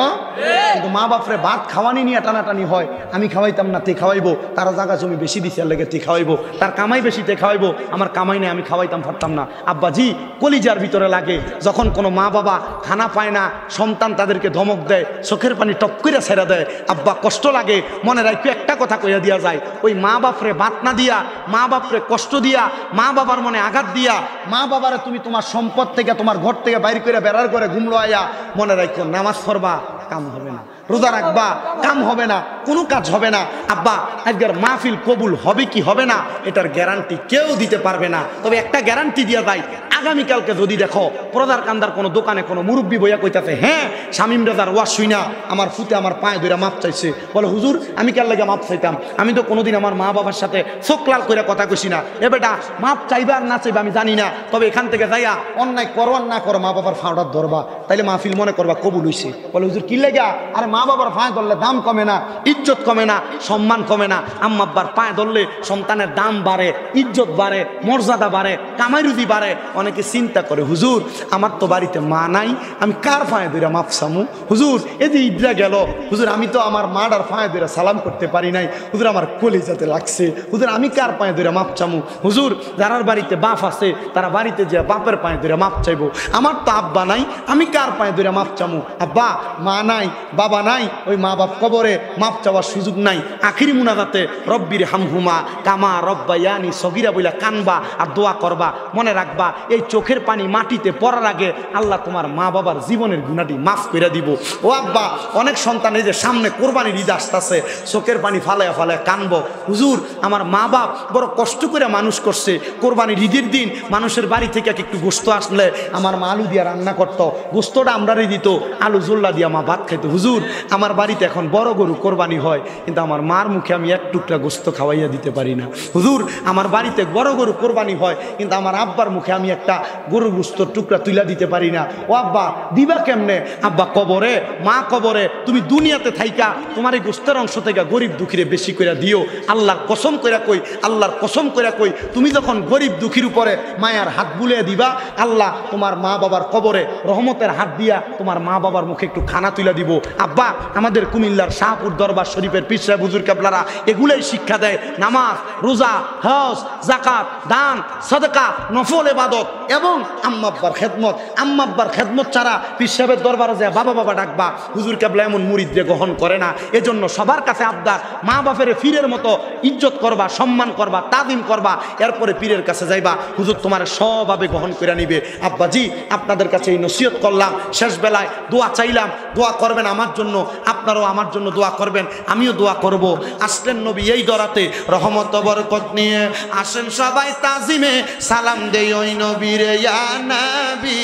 কিন্তু মা বাপরে ভাত খাওয়ানি নিয়ে টানাটানি হয়। আমি খাওয়াইতাম না, তে খাওয়াইবো, তারা জায়গা জমি বেশি দিছে লেগে তে খাওয়াইবো, তার কামাই বেশি তে খাওয়াইবো, আমার কামাই নেই আমি খাওয়াইতাম পারতাম না। আব্বাজি কলিজার ভিতরে লাগে যখন কোনো মা বাবা খানা পায় না, সন্তান তাদেরকে ধমক দেয়, চোখের পানি টপ করে ছেড়ে দেয়, আব্বা কষ্ট লাগে। মনে রাখি একটা কথা কইয়া দিয়া যায়, ওই মা বাপরে ভাত না দিয়া, মা বাপরে কষ্ট দিয়া, মা বাবার মনে আঘাত দিয়া, মা বাবারে তুমি তোমার সম্পদ থেকে তোমার ঘর থেকে বাইর করে বেড়ার করে ঘুমলো আয়া, মনে রাখো নামাজ পড়বা কাম হবে না, রোজা রাখবা কাম হবে না, কোনো কাজ হবে না। আব্বা আজকের মাহফিল কবুল হবে কি হবে না এটার গ্যারান্টি কেউ দিতে পারবে না। তবে একটা গ্যারান্টি দিয়ে যায়, আগামীকালকে যদি দেখো প্রদার কান্দার কোনো দোকানে কোনো মুরব্বী বইয়া কইতাছে, হ্যাঁ শামীম রাজার ওয়াজ শুই না আমার ফুতে আমার পায়ে ধরে মাপ চাইছে, বলে হুজুর আমি কার লাগে মাপ চাইতাম, আমি তো কোনোদিন আমার মা বাবার সাথে চোখ লাল করে কথা কইছি না। এ বেটা মাপ চাইবা আর না চাইবা আমি জানি না, তবে এখান থেকে যাইয়া অন্যায় করো আর না করো মা বাবার ফাউডার ধরবা, তাইলে মাহফিল মনে করবা কবুল হইছে। বলে হুজুর কি লেগা? আরে মা বাবার পায়ে ধরলে দাম কমে না, ইজ্জত কমে না, সম্মান কমে না। আম্মা আব্বার পায়ে ধরলে সন্তানের দাম বাড়ে, ইজ্জত বাড়ে, মর্যাদা বাড়ে, কামাই রুজি বাড়ে। অনেকে চিন্তা করে হুজুর আমার তো বাড়িতে মা নাই, আমি কার পায়ে ধরে মাপ চামু? হুজুর এই যে ঈদরা গেল, হুজুর আমি তো আমার মাডার পায়ে ধরে সালাম করতে পারি নাই, হুজুর আমার কলিজাতে লাগছে, হুজুর আমি কার পায়ে ধরে মাপ চামু? হুজুর যারার বাড়িতে বাপ আছে তারা বাড়িতে যে বাপের পায়ে ধরে মাপ চাইবো, আমার তো আব্বা নাই, আমি কার পায়ে ধরে মাপ চামু? আব্বা মা নাই, বাবা নাই, ওই মা বাপ কবরে মাপ চাওয়ার সুযোগ নাই। আখিরি মুনাজাতে রব্বির হামহুমা কামা রব্বায়ানি সগীরা বইলা কানবা আর দোয়া করবা। মনে রাখবা এই চোখের পানি মাটিতে পড়ার আগে আল্লাহ তোমার মা বাবার জীবনের গুণাটি মাফ করে দিব। ও আব্বা অনেক সন্তান এই যে সামনে কোরবানির ঈদ আসতেছে, চোখের পানি ফালাইয়া ফালাইয়া কানবো, হুজুর আমার মা বাপ বড় কষ্ট করে মানুষ করছে, কোরবানির ঈদের দিন মানুষের বাড়ি থেকে একটু গোস্ত আসলে আমার মা আলু দিয়া রান্না করতো, গোস্তটা আমরারই দিত, আলু জোল্লা দিয়া মা ভাত খাইতো। হুজুর আমার বাড়িতে এখন বড় গরু কোরবানি হয়, কিন্তু আমার মার মুখে আমি এক টুকরা গোস্ত খাওয়াইয়া দিতে পারি না। হুজুর আমার বাড়িতে বড় গরু কোরবানি হয়, কিন্তু আমার আব্বার মুখে আমি একটা একটা গরুর গোশতের টুকরা তুইলা দিতে পারি না। ও আব্বা দিবা কেমনে? আব্বা কবরে, মা কবরে, তুমি দুনিয়াতে থাইকা তোমার এই গোশতের অংশ থেকে গরিব দুঃখীরে বেশি করে দিও। আল্লাহর কসম কইরা কই, আল্লাহর কসম কইরা কই, তুমি যখন গরিব দুঃখীর উপরে মায়ার হাত বুলিয়ে দিবা, আল্লাহ তোমার মা বাবার কবরে রহমতের হাত দিয়া তোমার মা বাবার মুখে একটু খানা তুলে দিব। আব্বা আমাদের কুমিল্লার শাহপুর দরবার শরীফের পীর সাহেব হুজুর কেবলারা এগুলাই শিক্ষা দেয়। নামাজ, রোজা, হজ, যাকাত, দান, সাদকা, নফল ইবাদত এবং আম্মা আব্বার খেদমত। আম্মা আব্বার খেদমত ছাড়া পীর সাহেবের দরবারে যায় বাবা বাবা ডাকবা, হুজুর কেবলা এমন মুরিদরে গ্রহণ করে না। এজন্য সবার কাছে আবদার, মা বাপের ফিরের মতো ইজ্জত করবা, সম্মান করবা, তাজিম করবা, এরপরে পীরের কাছে যাইবা, হুজুর তোমার সবভাবে গ্রহণ করে নিবে। আব্বাজি আপনাদের কাছে এই নসিহত করলাম, শেষ বেলায় দোয়া চাইলাম, দোয়া করবেন আমার জন্য, আপনারাও আমার জন্য দোয়া করবেন, আমিও দোয়া করব। আসলেন নবী এই দরাতে রহমত বরকত নিয়ে, আসেন সবাই তাজিমে সালাম দেই ওই নবীরে ইয়া নবী।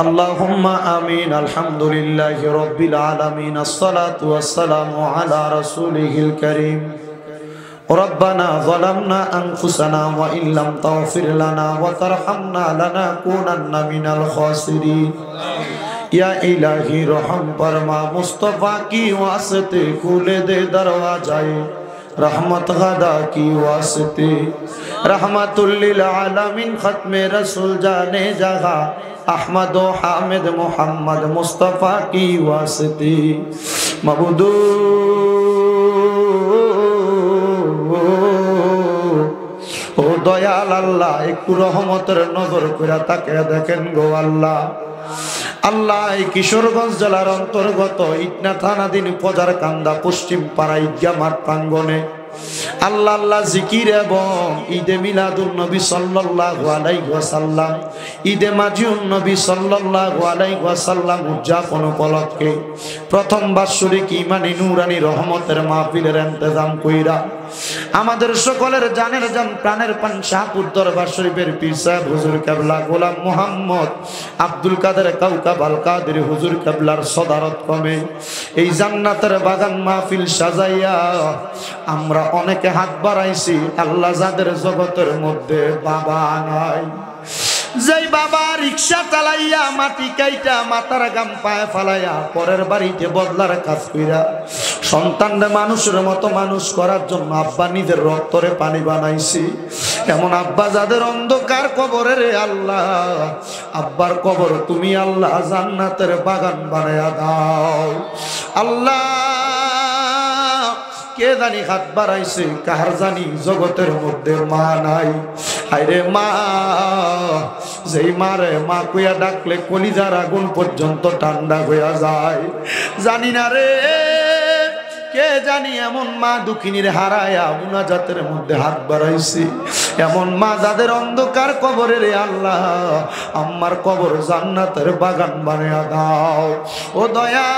আল্লাহুম্মা আমিন। আলহামদুলিল্লাহি রাব্বিল আলামিন, আসসালাতু ওয়াসসালামু আলা রাসূলিহিল কারীম। ربنا ظلمنا أنفسنا وإن لم تغفر لنا وترحمنا لنكونن من الخاسرين। या इलाही रहम फरमा, मुस्तफ़ा की वास्ते खुले दे दरवाजाए रहमत गदा की वास्ते, रहमतुल लिल आलमीन खत्मे रसूल जाने जहा अहमद व हामिद मोहम्मद मुस्तफ़ा की वास्ते। मबूदू ও দয়াল আল্লাহ, একটু রহমতের নজর করে তাকে দেখেন গো আল্লাহ। আল্লাহ এই কিশোরগঞ্জ জেলার অন্তর্গত ইটনা থানাধীন পজার কান্দা পশ্চিম পাড়া ঈদগাহ মাঠ প্রাঙ্গণে আল্লাহ আল্লাহ জিকির এবং ঈদে মিলাদুন নবী সাল্লাল্লাহু আলাইহি ওয়াসাল্লাম, ঈদে মাজিউন নবী সাল্লাল্লাহু আলাইহি ওয়াসাল্লাম উদযাপন উপলক্ষে প্রথম বাৎসরিক ইমানি নূরানি রহমতের মাহফিলের ইন্তজাম কইরা আমাদের সকলের জানের জান প্রাণের পান শাহপুর দরবার শরীফের পীর সাহেব হুজুর কেবলা গোলাম মোহাম্মদ আব্দুল কাদের কাউকাব আল কাদের হুজুর কেবলার সদারত কমে এই জান্নাতের বাগান মাহফিল সাজাইয়া আমরা অনেকে হাত বাড়াইছি। আল্লাহ যাদের জগতের মধ্যে বাবা নাই, যেই বাবা রিক্সা চালাইয়া মাটি কাইটা মাথার গাম পায়ে ফালাইয়া পরের বাড়িতে বদলার কাজ কইরা সন্তানরে মানুষের মতো মানুষ করার জন্য আব্বা নিজের রক্তরে পানি বানাইছি, এমন আব্বা যাদের অন্ধকার কবরে রে আল্লাহ, আব্বার কবর তুমি আল্লাহ জান্নাতের বাগান বানায়া দাও। আল্লাহ কে জানি হাত বাড়াইছে, কার জানি জগতের মধ্যে মা নাই। হায়রে মা, যেই মারে মা কইয়া ডাকলে কলিজার আগুন পর্যন্ত ঠান্ডা হইয়া যায়। জানি না রে, কে জানি এমন মা দুঃখিনীর হারায়া মুনাজাতের মধ্যে হাত বাড়াইছি, এমন মা যাদের অন্ধকার কবরে রে আল্লাহ, আমার কবর জান্নাতের বাগান বানায়া দাও। ও দয়া,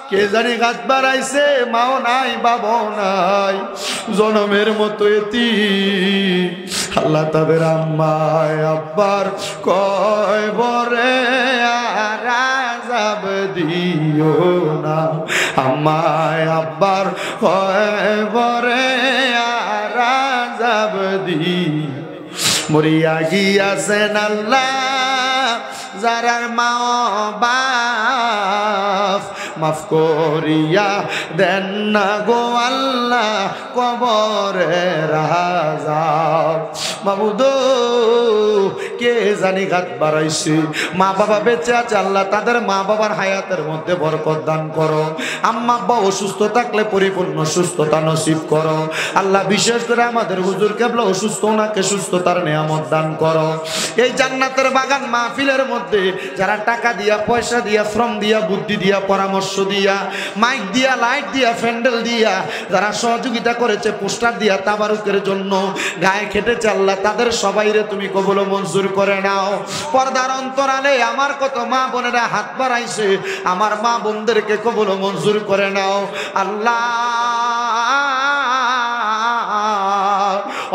কে জানি গাছ বাড়াইছে, মাও নাই বাবাও নাই, জনমের মতো এতিম। আল্লাহ তাদের আম্মায় আব্বার কবরে আর আযাব দিও না, আম্মায় আব্বার কবরে আর আযাব দিও। মরিয়া গিয়াছেন আল্লাহ যারার মা বাপ, মাফ করিয়া দেন না গো আল্লাহ কবরের আযাব। মাবুদ কে জানি ঘাত বাড়াইছে, মা বাবা বেঁচে আছে আল্লাহ তাদের মা বাবার হায়াতের মধ্যে বরকত দান করো। আম্মা আব্বা অসুস্থ থাকলে পরিপূর্ণ সুস্থতা নসিব করো আল্লাহ। বিশেষ করে আমাদের হুজুর কেবলা অসুস্থ, ওনাকে সুস্থতার নিয়ামত দান করো। এই জান্নাতের বাগান মাহফিলের মধ্যে যারা টাকা দিয়া, পয়সা দিয়া, শ্রম দিয়া, বুদ্ধি দিয়া, পরামর্শ দিয়া, মাইক দিয়া, লাইট দিয়া, প্যান্ডেল দিয়া যারা সহযোগিতা করেছে, পোস্টার দিয়া, তাবারুকের জন্য গায়ে খেটেছে আল্লাহ, তাদের সবাইরে তুমি কবুল মঞ্জুর করে নাও। পর্দার অন্তরালে আমার কত মা বোনেরা হাত বাড়াইছে, আমার মা বোনদেরকে কবুল মঞ্জুর করে নাও আল্লাহ।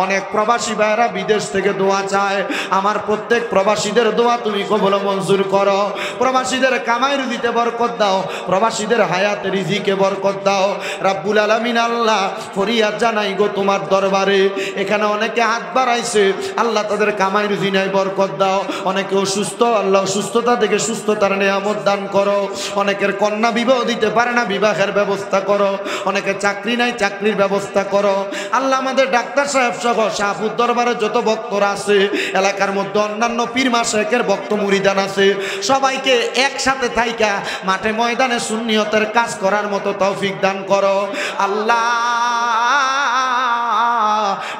অনেক প্রবাসী ভাইরা বিদেশ থেকে দোয়া চায়, আমার প্রত্যেক প্রবাসীদের দোয়া তুমি কবুল মঞ্জুর করো। প্রবাসীদের কামাই রুজিতে বরকত দাও, প্রবাসীদের হায়াতে রিজিকে বরকত দাও রাব্বুল আলামিন। আল্লাহ ফরিয়াদ জানাই গো তোমার দরবারে, এখানে অনেকে হাত বাড়াইছে, আল্লাহ তাদের কামাই রুজি নাই বরকত দাও। অনেকে অসুস্থ, আল্লাহ সুস্থতা থেকে সুস্থতার নিয়ামত দান করো। অনেকের কন্যা বিবাহ দিতে পারে না, বিবাহের ব্যবস্থা করো। অনেকে চাকরি নাই, চাকরির ব্যবস্থা করো। আল্লাহ আমাদের ডাক্তার সাহেব সহ শাহপুর দরবারে যত ভক্তরা আছে, এলাকার মধ্যে অন্যান্য পীর মাশায়েখের ভক্ত মুরিদান আছে, সবাইকে একসাথে থাইকা মাঠে ময়দানে সুন্নিয়তের কাজ করার মতো তৌফিক দান করো আল্লাহ।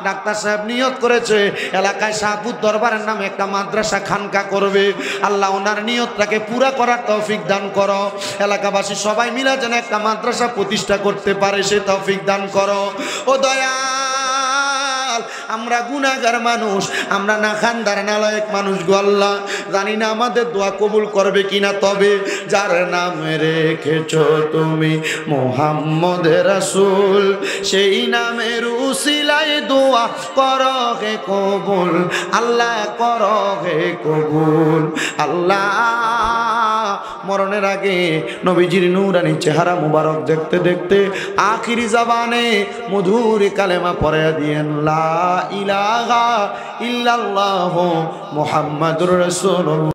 ডাক্তার সাহেব নিয়ত করেছে এলাকায় শাহপুর দরবারের নামে একটা মাদ্রাসা খানকা করবে, আল্লাহ ওনার নিয়তটাকে পুরা করার তৌফিক দান করো। এলাকাবাসী সবাই মিলে যেন একটা মাদ্রাসা প্রতিষ্ঠা করতে পারে সে তৌফিক দান করো। ও দয়াল, আমরা গুনাহগার মানুষ, আমরা না খানদার নালায়েক মানুষ গো আল্লাহ, জানি না আমাদের দোয়া কবুল করবে কিনা, তবে যার নাম রেখেছো তুমি মুহাম্মদ রাসূল, সেই নামের উসিলায় দোয়া করো হে কবুল, আল্লাহ করো হে কবুল। আল্লাহ মরণের আগে নবীজির নূরানি চেহারা মুবারক দেখতে দেখতে আখিরি জবানে মধুর কালেমা পড়ে দিয়েন, লা ইলাহা ইল্লাল্লাহু মুহাম্মাদুর রাসূলুল্লাহ।